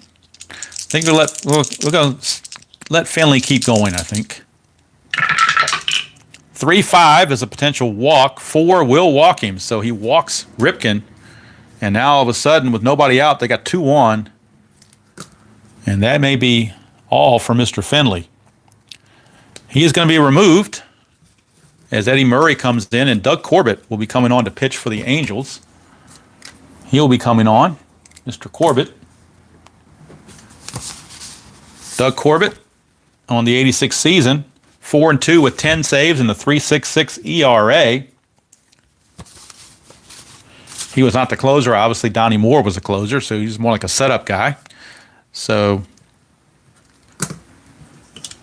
think we're going to let Finley keep going, I think. 3-5 is a potential walk. 4 will walk him, so he walks Ripken. And now all of a sudden, with nobody out, they got 2 on. And that may be all for Mr. Finley. He is going to be removed as Eddie Murray comes in, and Doug Corbett will be coming on to pitch for the Angels. He'll be coming on, Mr. Corbett. Doug Corbett on the 86th season, 4-2 with 10 saves and a 3.66 ERA. He was not the closer. Obviously, Donnie Moore was the closer, so he's more like a setup guy. So,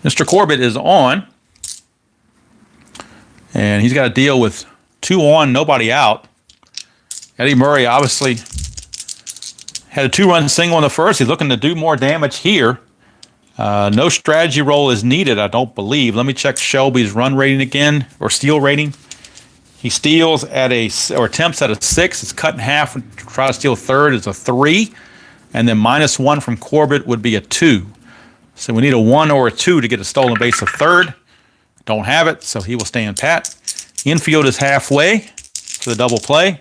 Mr. Corbett is on, and he's got to deal with 2 on, nobody out. Eddie Murray obviously had a 2-run single in the first. He's looking to do more damage here. No strategy roll is needed, I don't believe. Let me check Shelby's run rating again, or steal rating. He steals at or attempts at a 6. It's cut in half. Try to steal third is a 3. And then -1 from Corbett would be a 2. So we need a 1 or a 2 to get a stolen base of third. Don't have it, so he will stand pat. Infield is halfway to the double play.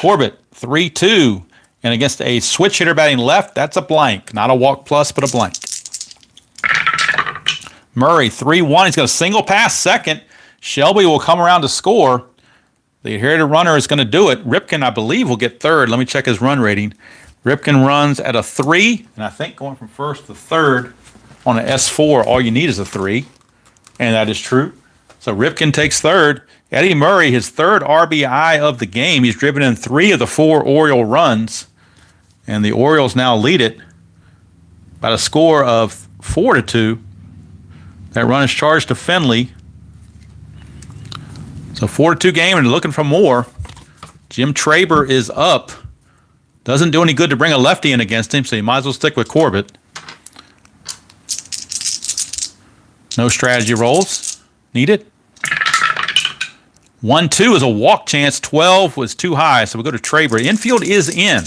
Corbett, 3-2. And against a switch hitter batting left, that's a blank. Not a walk plus, but a blank. Murray, 3-1. He's got a single pass second. Shelby will come around to score. The inherited runner is going to do it. Ripken, I believe, will get third. Let me check his run rating. Ripken runs at a 3, and I think going from first to third on an S4, all you need is a 3, and that is true. So Ripken takes third. Eddie Murray, his third RBI of the game. He's driven in 3 of the 4 Oriole runs, and the Orioles now lead it by a score of 4-2. That run is charged to Finley. So 4-2 game, and looking for more. Jim Traber is up. Doesn't do any good to bring a lefty in against him, so you might as well stick with Corbett. No strategy rolls needed. 1-2 is a walk chance. 12 was too high, so we'll go to Traber. Infield is in.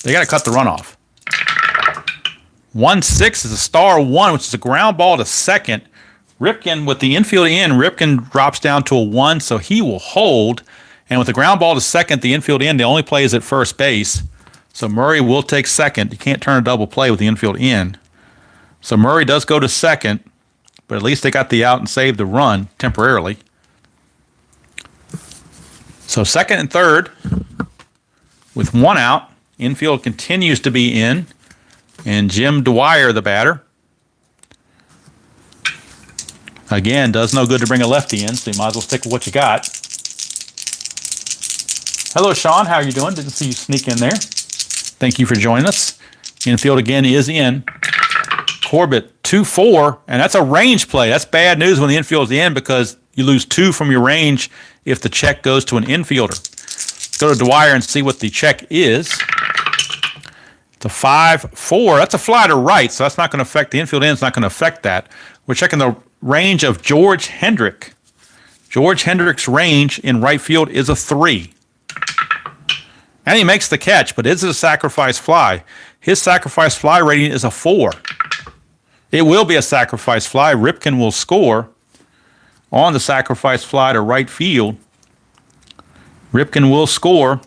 They got to cut the runoff. 1-6 is a star 1, which is a ground ball to second. Ripken, with the infield in, Ripken drops down to a 1, so he will hold. And with the ground ball to second, the infield in, the only play is at first base. So Murray will take second. You can't turn a double play with the infield in. So Murray does go to second, but at least they got the out and saved the run temporarily. So second and third with 1 out. Infield continues to be in. And Jim Dwyer, the batter. Again, does no good to bring a lefty in, so you might as well stick with what you got. Hello, Sean. How are you doing? Didn't see you sneak in there. Thank you for joining us. Infield again is in. Corbett, 2-4, and that's a range play. That's bad news when the infield's in because you lose 2 from your range if the check goes to an infielder. Let's go to Dwyer and see what the check is. It's a 5-4. That's a fly to right, so that's not going to affect the infield in. It's not going to affect that. We're checking the range of George Hendrick. George Hendrick's range in right field is a 3. And he makes the catch, but is it a sacrifice fly? His sacrifice fly rating is a 4. It will be a sacrifice fly. Ripken will score on the sacrifice fly to right field. Ripken will score.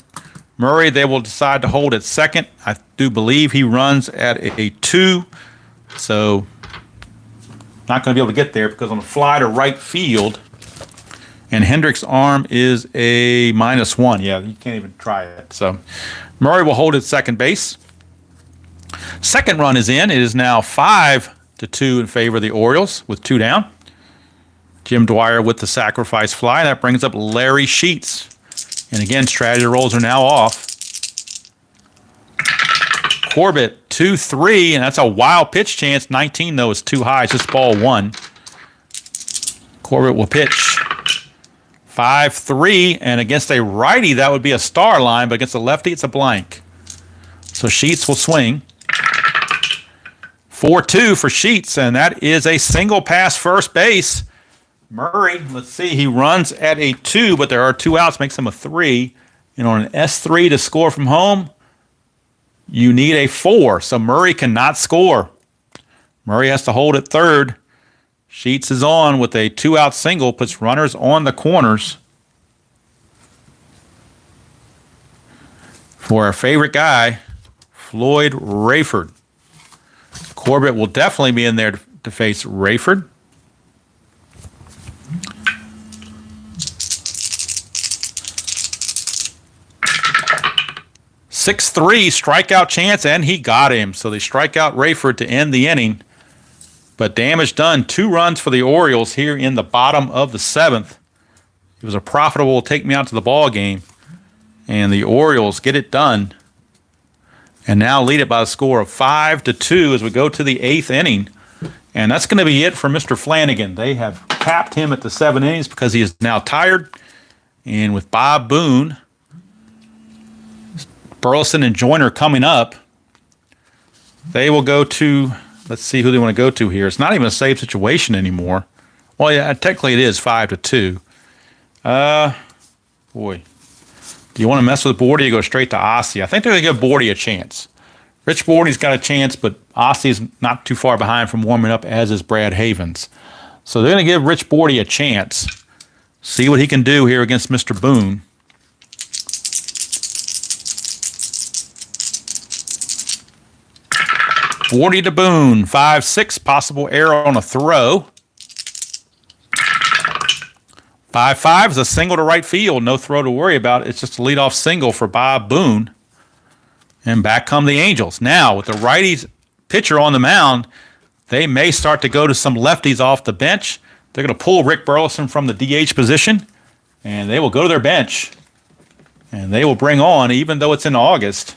Murray, they will decide to hold at second. I do believe he runs at a 2. So not going to be able to get there because on the fly to right field, and Hendrick's arm is a -1. Yeah, you can't even try it. So Murray will hold at second base. Second run is in. It is now 5-2 in favor of the Orioles with 2 down. Jim Dwyer with the sacrifice fly. That brings up Larry Sheets. And again, strategy rolls are now off. Corbett, 2-3, and that's a wild pitch chance. 19, though, is too high. It's just ball 1. Corbett will pitch. 5-3, and against a righty, that would be a star line, but against a lefty, it's a blank. So Sheets will swing. 4-2 for Sheets, and that is a single pass first base. Murray, let's see, he runs at a 2, but there are 2 outs, makes him a 3. And on an S3 to score from home, you need a 4. So Murray cannot score. Murray has to hold at third. Sheets is on with a 2-out single, puts runners on the corners for our favorite guy, Floyd Rayford. Corbett will definitely be in there to face Rayford. Six-3 strikeout chance, and he got him. So they strike out Rayford to end the inning. But damage done. 2 runs for the Orioles here in the bottom of the 7th. It was a profitable take me out to the ball game. And the Orioles get it done. And now lead it by a score of 5-2 as we go to the 8th inning. And that's going to be it for Mr. Flanagan. They have capped him at the 7 innings because he is now tired. And with Bob Boone, Burleson and Joyner coming up, they will go to, let's see who they want to go to here. It's not even a save situation anymore. Well, yeah, technically it is 5-2. Boy. Do you want to mess with Bordy or you go straight to Ossie? I think they're going to give Bordy a chance. Rich Bordy's got a chance, but Ossie's not too far behind from warming up, as is Brad Havens. So they're going to give Rich Bordy a chance. See what he can do here against Mr. Boone. Bordy to Boone, 5-6, possible error on a throw. 5-5 is a single to right field, no throw to worry about. It's just a leadoff single for Bob Boone. And back come the Angels. Now, with the righty pitcher on the mound, they may start to go to some lefties off the bench. They're going to pull Rick Burleson from the DH position, and they will go to their bench. And they will bring on, even though it's in August,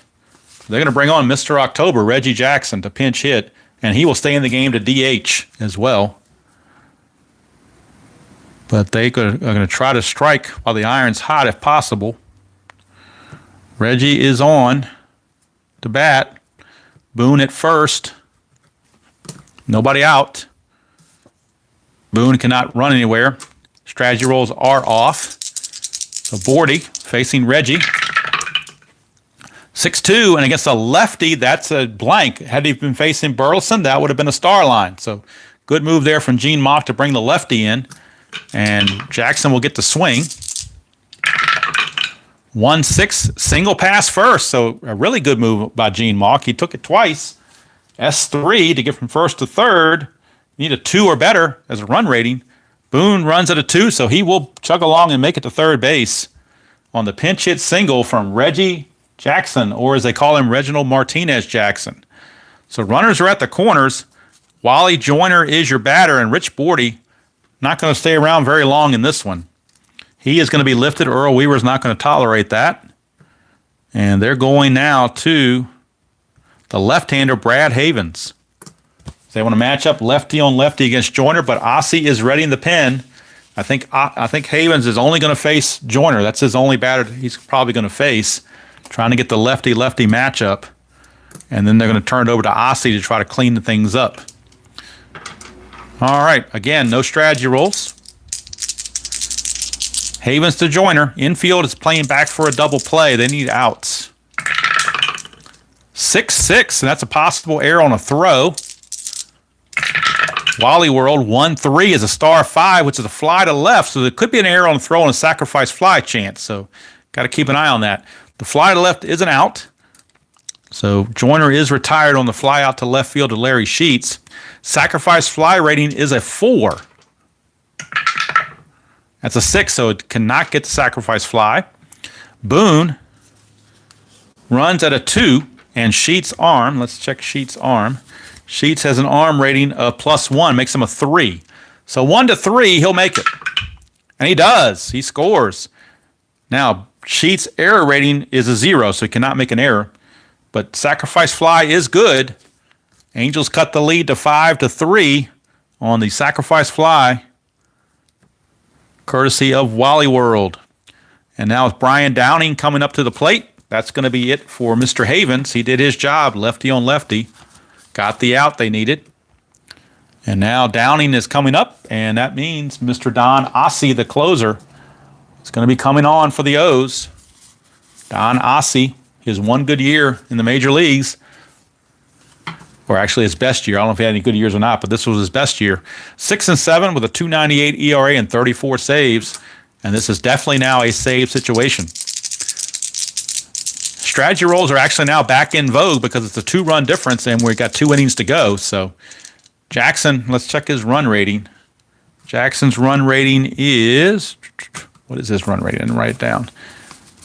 they're going to bring on Mr. October, Reggie Jackson, to pinch hit, and he will stay in the game to DH as well. But they are going to try to strike while the iron's hot if possible. Reggie is on to bat. Boone at first. Nobody out. Boone cannot run anywhere. Strategy rolls are off. So Bordy facing Reggie. 6-2, and against a lefty, that's a blank. Had he been facing Burleson, that would have been a star line. So good move there from Gene Mock to bring the lefty in. And Jackson will get the swing. 1-6, single pass first. So a really good move by Gene Mock. He took it twice. S3 to get from first to third. You need a 2 or better as a run rating. Boone runs at a 2, so he will chug along and make it to third base on the pinch hit single from Reggie Jackson, or as they call him, Reginald Martinez Jackson. So runners are at the corners. Wally Joyner is your batter, and Rich Bordy not going to stay around very long in this one. He is going to be lifted. Earl Weaver's not going to tolerate that. And they're going now to the left-hander, Brad Havens. They want to match up lefty on lefty against Joyner, but Ossie is ready in the pen. I think Havens is only going to face Joyner. That's his only batter he's probably going to face, trying to get the lefty-lefty matchup. And then they're going to turn it over to Ossie to try to clean the things up. All right, again, no strategy rolls. Havens to Joyner. Infield is playing back for a double play. They need outs. 6-6, and that's a possible error on a throw. Wally World, 1-3 is a star 5, which is a fly to left. So there could be an error on the throw and a sacrifice fly chance. So got to keep an eye on that. The fly to left is an out. So Joyner is retired on the fly out to left field to Larry Sheets. Sacrifice fly rating is a 4. That's a 6, so it cannot get the sacrifice fly. Boone runs at a 2, and Sheets' arm, let's check Sheets' arm. Sheets has an arm rating of +1, makes him a 3. So 1-3, he'll make it. And he does. He scores. Now, Sheets' error rating is a 0, so he cannot make an error. But sacrifice fly is good. Angels cut the lead to 5-3 on the sacrifice fly, courtesy of Wally World. And now with Brian Downing coming up to the plate, that's going to be it for Mr. Havens. He did his job, lefty on lefty. Got the out they needed. And now Downing is coming up, and that means Mr. Don Ossie, the closer, is going to be coming on for the O's. Don Ossie, his one good year in the major leagues, or actually his best year. I don't know if he had any good years or not, but this was his best year. 6-7 with a 2.98 ERA and 34 saves, and this is definitely now a save situation. Strategy rolls are actually now back in vogue because it's a 2-run difference, and we've got 2 innings to go. So Jackson, let's check his run rating. Jackson's run rating is, what is his run rating? I didn't write it down.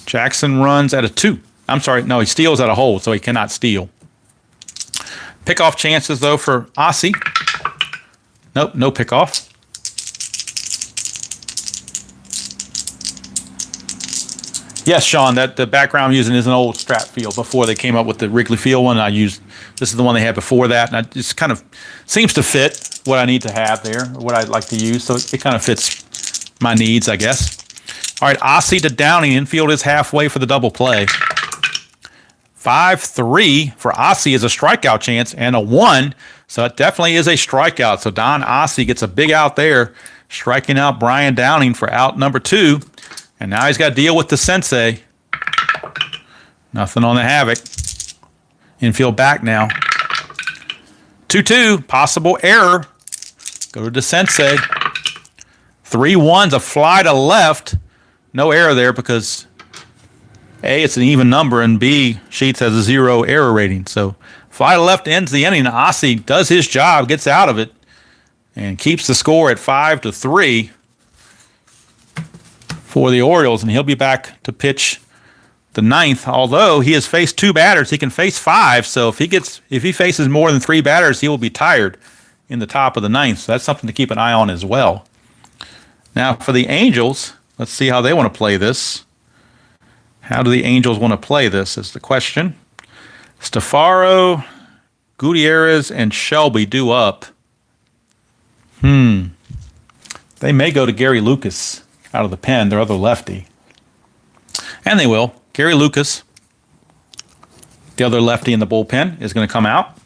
Jackson runs at a 2. I'm sorry, no, he steals at a hole, so he cannot steal. Pickoff chances, though, for Ossie. Nope, no pickoff. Yes, Sean, that the background I'm using is an old Strat field before they came up with the Wrigley Field one. This is the one they had before that, and it just kind of seems to fit what I need to have there, what I'd like to use, so it kind of fits my needs, I guess. All right, Ossie to Downing. Infield is halfway for the double play. 5-3 for Ossie is a strikeout chance and a 1, so it definitely is a strikeout. So Don Ossie gets a big out there, striking out Brian Downing for out number 2, and now he's got to deal with the sensei. Nothing on the Havoc. Infield back now. 2-2, possible error. Go to the sensei. 3-1's a fly to left. No error there because A, it's an even number, and B, Sheets has a 0 error rating. So fly to left ends the inning. Ossie does his job, gets out of it, and keeps the score at 5-3 for the Orioles. And he'll be back to pitch the 9th. Although he has faced 2 batters, he can face 5. So if he faces more than 3 batters, he will be tired in the top of the 9th. So that's something to keep an eye on as well. Now for the Angels, let's see how they want to play this. How do the Angels want to play this is the question. Stefaro, Gutierrez, and Shelby due up. They may go to Gary Lucas out of the pen, their other lefty. And they will. Gary Lucas, the other lefty in the bullpen, is going to come out.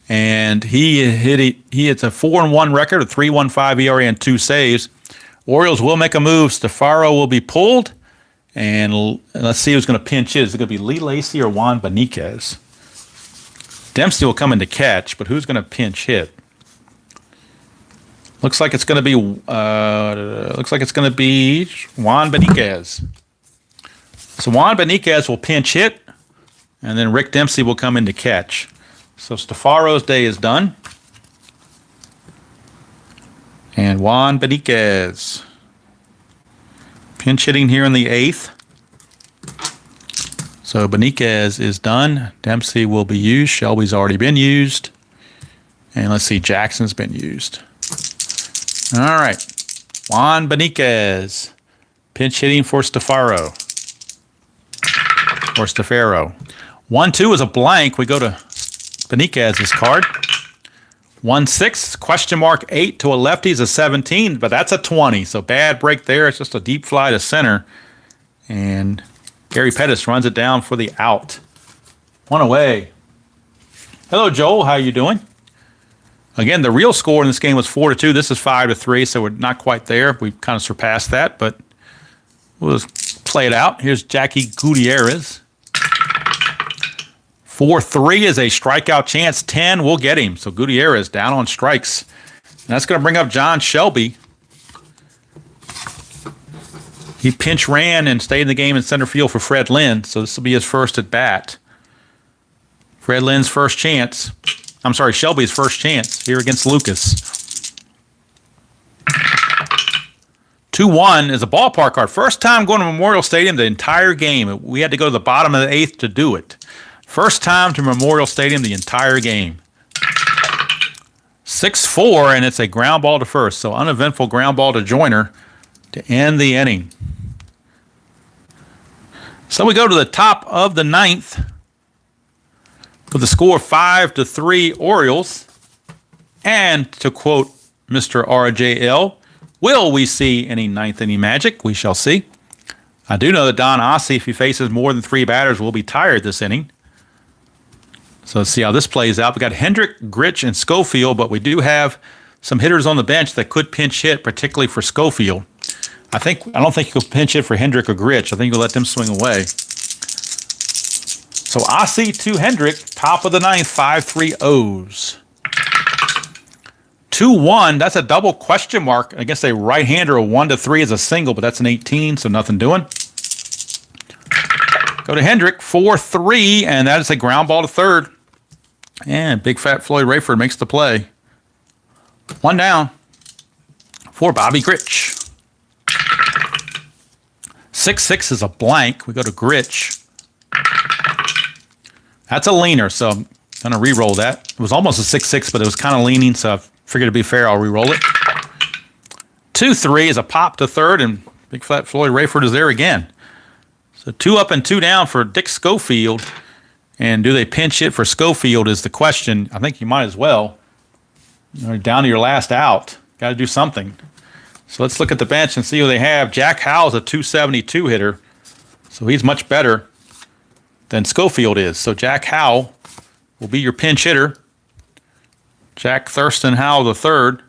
And he hits a 4-1 record, a 3.15 ERA and 2 saves. Orioles will make a move. Stefaro will be pulled. And let's see who's going to pinch hit. Is it going to be Lee Lacy or Juan Beniquez? Dempsey will come in to catch, but who's going to pinch hit? Looks like it's going to be Juan Beniquez. So Juan Beniquez will pinch hit, and then Rick Dempsey will come in to catch. So Stefaro's day is done. And Juan Beniquez pinch hitting here in the 8th. So Beniquez is done. Dempsey will be used. Shelby's already been used. And let's see, Jackson's been used. All right. Juan Beniquez. Pinch hitting for Stefaro. Or Stefaro. 1-2 is a blank. We go to Beniquez's card. 1-6, question mark 8 to a lefty is a 17, but that's a 20. So bad break there. It's just a deep fly to center. And Gary Pettis runs it down for the out. 1 away. Hello, Joel. How you doing? Again, the real score in this game was 4-2. This is 5-3, so we're not quite there. We've kind of surpassed that, but we'll just play it out. Here's Jackie Gutierrez. 4-3 is a strikeout chance. 10 will get him. So Gutierrez down on strikes. And that's going to bring up John Shelby. He pinch ran and stayed in the game in center field for Fred Lynn. So this will be his first at bat. Fred Lynn's first chance. I'm sorry, Shelby's first chance here against Lucas. 2-1 is a ballpark card. First time going to Memorial Stadium the entire game. We had to go to the bottom of the 8th to do it. First time to Memorial Stadium the entire game. 6-4, and it's a ground ball to first. So uneventful ground ball to Joyner to end the inning. So we go to the top of the 9th with the score 5-3 Orioles. And to quote Mr. RJL, will we see any 9th inning magic? We shall see. I do know that Don Ossie, if he faces more than 3 batters, will be tired this inning. So let's see how this plays out. We got Hendrick, Gritch, and Schofield, but we do have some hitters on the bench that could pinch hit, particularly for Schofield. I don't think you could pinch hit for Hendrick or Gritch. I think you'll let them swing away. So Ossie to Hendrick, top of the ninth, 5-3 O's. 2-1, that's a double question mark against a right-hander. A 1-3 is a single, but that's an 18, so nothing doing. Go to Hendrick, 4-3, and that is a ground ball to third. And big fat Floyd Rayford makes the play. One down for Bobby Gritch. 6-6 is a blank. We go to Gritch. That's a leaner, so I'm going to re-roll that. It was almost a 6-6, but it was kind of leaning, so I figured to be fair, I'll re-roll it. 2-3 is a pop to third, and big fat Floyd Rayford is there again. So 2 up and 2 down for Dick Schofield. And do they pinch hit for Schofield is the question. I think you might as well. You're down to your last out. Got to do something. So let's look at the bench and see who they have. Jack Howell's a 272 hitter. So he's much better than Schofield is. So Jack Howell will be your pinch hitter. Jack Thurston Howell III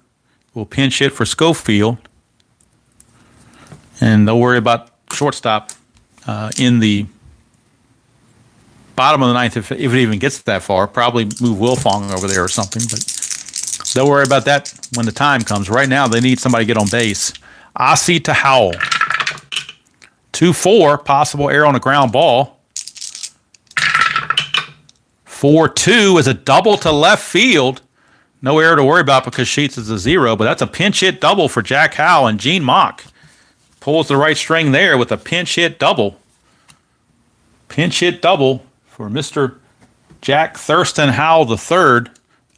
will pinch hit for Schofield. And don't worry about shortstop in the bottom of the ninth, if it even gets that far. Probably move Wilfong over there or something, but don't worry about that when the time comes. Right now, they need somebody to get on base. Ossie to Howell. 2-4, possible error on a ground ball. 4-2 is a double to left field. No error to worry about because Sheets is a 0, but that's a pinch hit double for Jack Howell, and Gene Mock pulls the right string there with a pinch hit double. Pinch hit double for Mr. Jack Thurston Howell III.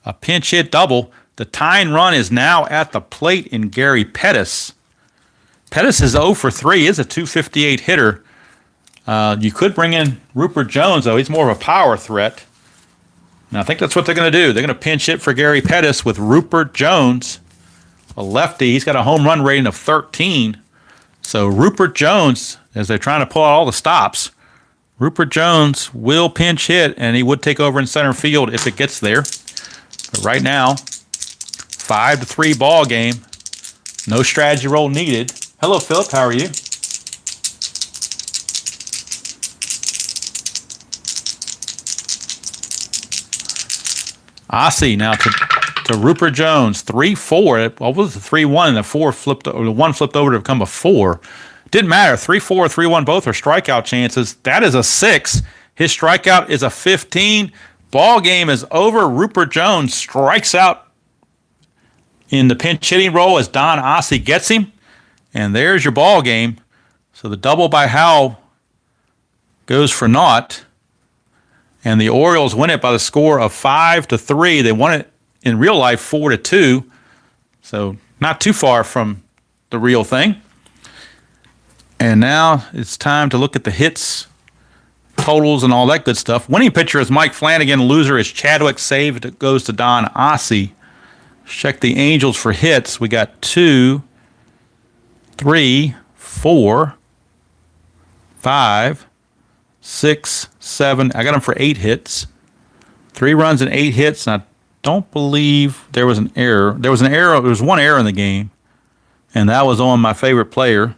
A pinch hit double. The tying run is now at the plate in Gary Pettis. Pettis is 0 for 3, is a 258 hitter. You could bring in Rupert Jones, though. He's more of a power threat. And I think that's what they're going to do. They're going to pinch hit for Gary Pettis with Rupert Jones, a lefty. He's got a home run rating of 13. So Rupert Jones, as they're trying to pull out all the stops, Rupert Jones will pinch hit, and he would take over in center field if it gets there. But right now, 5-3 ball game. No strategy roll needed. Hello, Philip. How are you? Ossie now to Rupert Jones. 3-4. What was the 3-1? And the 4 flipped, or the 1 flipped over to become a 4. Didn't matter. 3-4, 3-1, both are strikeout chances. That is a 6. His strikeout is a 15. Ball game is over. Rupert Jones strikes out in the pinch hitting role as Don Ossie gets him. And there's your ball game. So the double by Howell goes for naught. And the Orioles win it by the score of 5-3. They won it in real life 4-2. So not too far from the real thing. And now it's time to look at the hits, totals, and all that good stuff. Winning pitcher is Mike Flanagan. Loser is Chadwick. Save it goes to Don Ossie. Check the Angels for hits. We got 2, 3, 4, 5, 6, 7. I got them for 8 hits. 3 runs and 8 hits. And I don't believe there was an error. There was an error. There was one error in the game, and that was on my favorite player.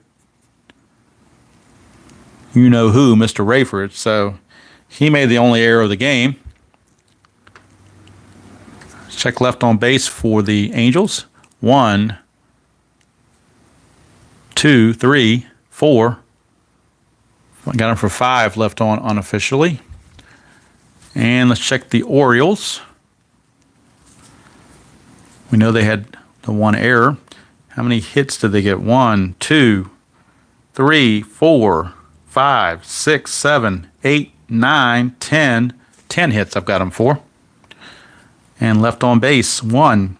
You know who, Mr. Rayford. So he made the only error of the game. Check left on base for the Angels. 1, 2, 3, 4. I got him for 5 left on unofficially. And let's check the Orioles. We know they had the 1 error. How many hits did they get? 1, 2, 3, 4, 5, 6, 7, 8, 9, 10. 10 hits I've got them for. And left on base, 1,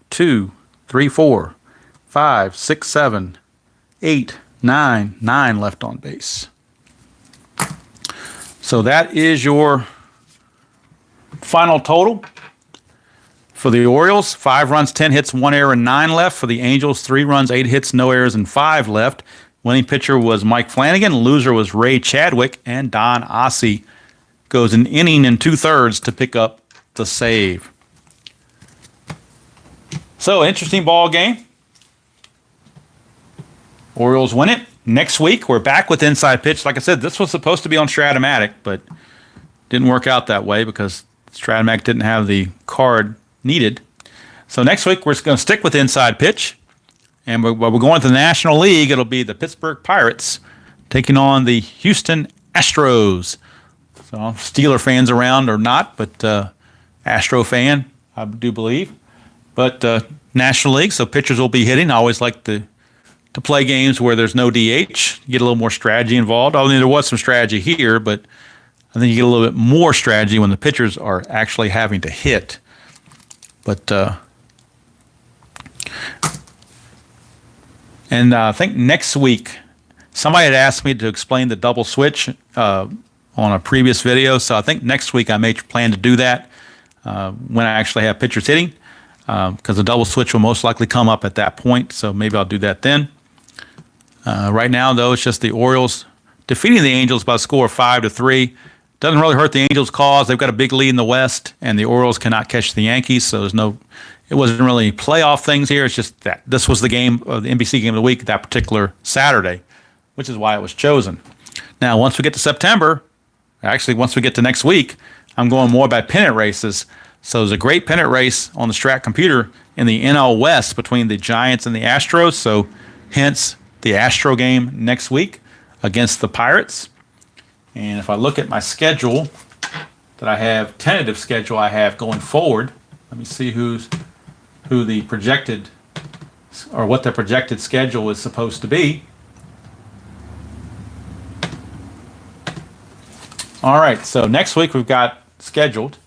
2, 3, 4, 5, 6, 7, 8, 9. 9 left on base. So that is your final total. For the Orioles, 5 runs, 10 hits, 1 error, and 9 left. For the Angels, 3 runs, 8 hits, no errors, and 5 left. Winning pitcher was Mike Flanagan. Loser was Ray Chadwick, and Don Ossie goes an inning and 2/3 to pick up the save. So, interesting ball game. Orioles win it. Next week, we're back with Inside Pitch. Like I said, this was supposed to be on Stratomatic, but didn't work out that way because Stratomatic didn't have the card needed. So next week, we're going to stick with Inside Pitch. And we're going to the National League. It'll be the Pittsburgh Pirates taking on the Houston Astros. So Steeler fans around or not, but Astro fan, I do believe. But National League, so pitchers will be hitting. I always like to play games where there's no DH, get a little more strategy involved. I mean, there was some strategy here, but I think you get a little bit more strategy when the pitchers are actually having to hit. But I think next week, somebody had asked me to explain the double switch on a previous video, so I think next week I may plan to do that when I actually have pitchers hitting, because the double switch will most likely come up at that point, so maybe I'll do that then. Right now, though, it's just the Orioles defeating the Angels by a score of 5-3. Doesn't really hurt the Angels' cause. They've got a big lead in the West, and the Orioles cannot catch the Yankees, so it wasn't really playoff things here. It's just that this was the game, the NBC game of the week, that particular Saturday, which is why it was chosen. Now, once we get to September, actually, once we get to next week, I'm going more by pennant races. So there's a great pennant race on the Strat computer in the NL West between the Giants and the Astros. So hence the Astro game next week against the Pirates. And if I look at my schedule that I have, tentative schedule I have going forward, let me see who the projected, or what the projected schedule is supposed to be. All right, so next week we've got scheduled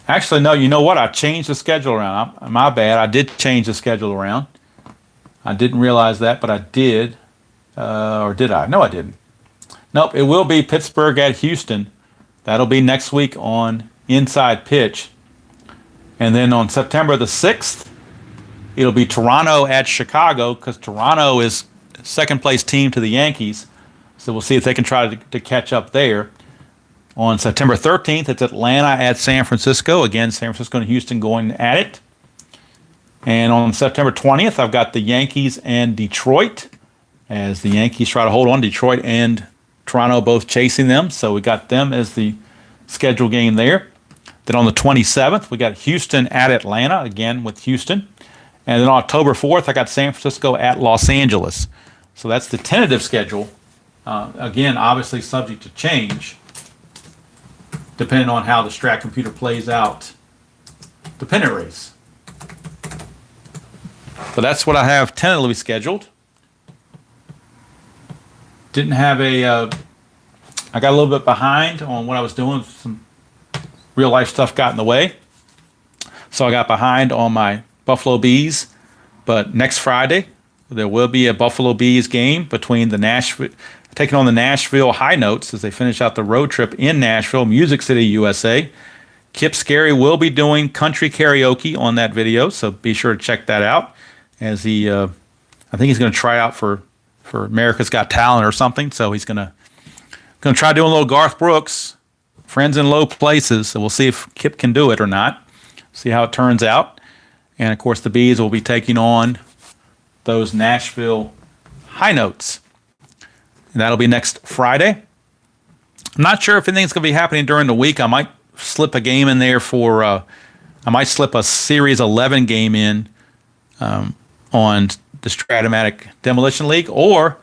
actually, no, you know what? I changed the schedule around. My bad. I did change the schedule around. I didn't realize that, but I did. Or did I? No, I didn't. Nope, it will be Pittsburgh at Houston. That'll be next week on Inside Pitch. And then on September the 6th, it'll be Toronto at Chicago, because Toronto is second place team to the Yankees. So we'll see if they can try to catch up there. On September 13th, it's Atlanta at San Francisco. Again, San Francisco and Houston going at it. And on September 20th, I've got the Yankees and Detroit, as the Yankees try to hold on. Detroit and Toronto both chasing them. So we got them as the scheduled game there. Then on the 27th, we got Houston at Atlanta, again with Houston. And then on October 4th, I got San Francisco at Los Angeles. So that's the tentative schedule. Again, obviously subject to change, depending on how the Strat computer plays out the pennant race. So that's what I have tentatively scheduled. Didn't have I got a little bit behind on what I was doing. Some real life stuff got in the way. So I got behind on my Buffalo Bees. But next Friday, there will be a Buffalo Bees game between taking on the Nashville High Notes as they finish out the road trip in Nashville, Music City, USA. Kip Scary will be doing country karaoke on that video, so be sure to check that out. As I think he's going to try out for America's Got Talent or something. So he's going to try doing a little Garth Brooks, Friends in Low Places. So we'll see if Kip can do it or not. See how it turns out. And of course, the Bees will be taking on those Nashville High Notes. And that'll be next Friday. I'm not sure if anything's going to be happening during the week. I might slip a game in there I might slip a Series 11 game in on the Stratomatic Demolition League. Or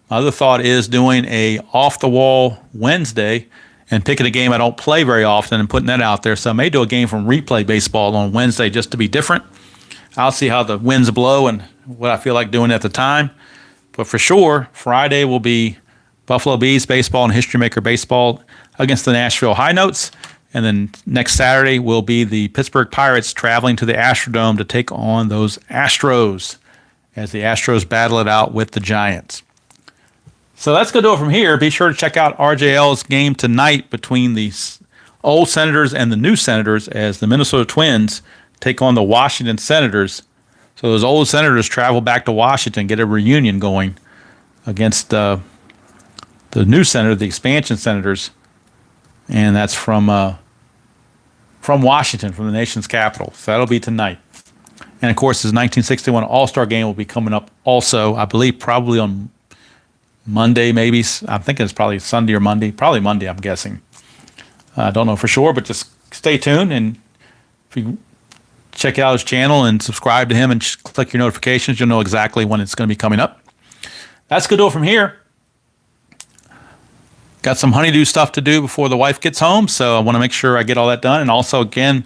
my other thought is doing a off-the-wall Wednesday and picking a game I don't play very often and putting that out there. So I may do a game from Replay Baseball on Wednesday just to be different. I'll see how the winds blow and what I feel like doing at the time. But for sure, Friday will be Buffalo Bees baseball and History Maker baseball against the Nashville High Notes. And then next Saturday will be the Pittsburgh Pirates traveling to the Astrodome to take on those Astros as the Astros battle it out with the Giants. So that's going to do it from here. Be sure to check out RJL's game tonight between the old Senators and the new Senators as the Minnesota Twins take on the Washington Senators. So those old Senators travel back to Washington, get a reunion going against the new senator, the expansion senators, and that's from Washington, from the nation's capital. So that'll be tonight. And of course, his 1961 All-Star Game will be coming up also, I believe, probably on Monday, maybe. I'm thinking it's probably Sunday or Monday. Probably Monday, I'm guessing. I don't know for sure, but just stay tuned. And if you check out his channel and subscribe to him and click your notifications, you'll know exactly when it's going to be coming up. That's going to do it from here. Got some honeydew stuff to do before the wife gets home, so I want to make sure I get all that done. And also, again,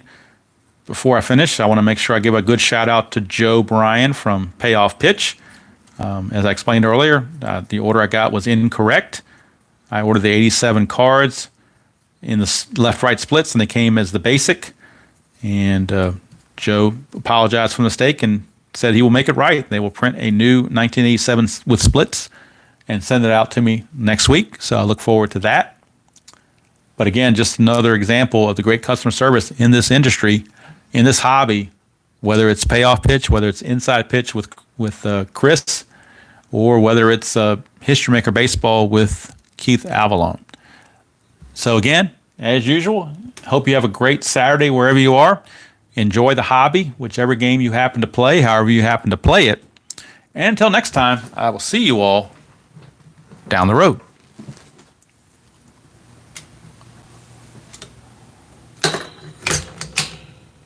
before I finish, I want to make sure I give a good shout out to Joe Bryan from Payoff Pitch. As I explained earlier, the order I got was incorrect. I ordered the 87 cards in the left-right splits, and they came as the basic. And Joe apologized for the mistake and said he will make it right. They will print a new 1987 with splits and send it out to me next week. So I look forward to that. But again, just another example of the great customer service in this industry, in this hobby, whether it's Payoff Pitch, whether it's Inside Pitch with Chris, or whether it's History Maker Baseball with Keith Avalon. So again, as usual, hope you have a great Saturday wherever you are. Enjoy the hobby, whichever game you happen to play, however you happen to play it. And until next time, I will see you all down the road.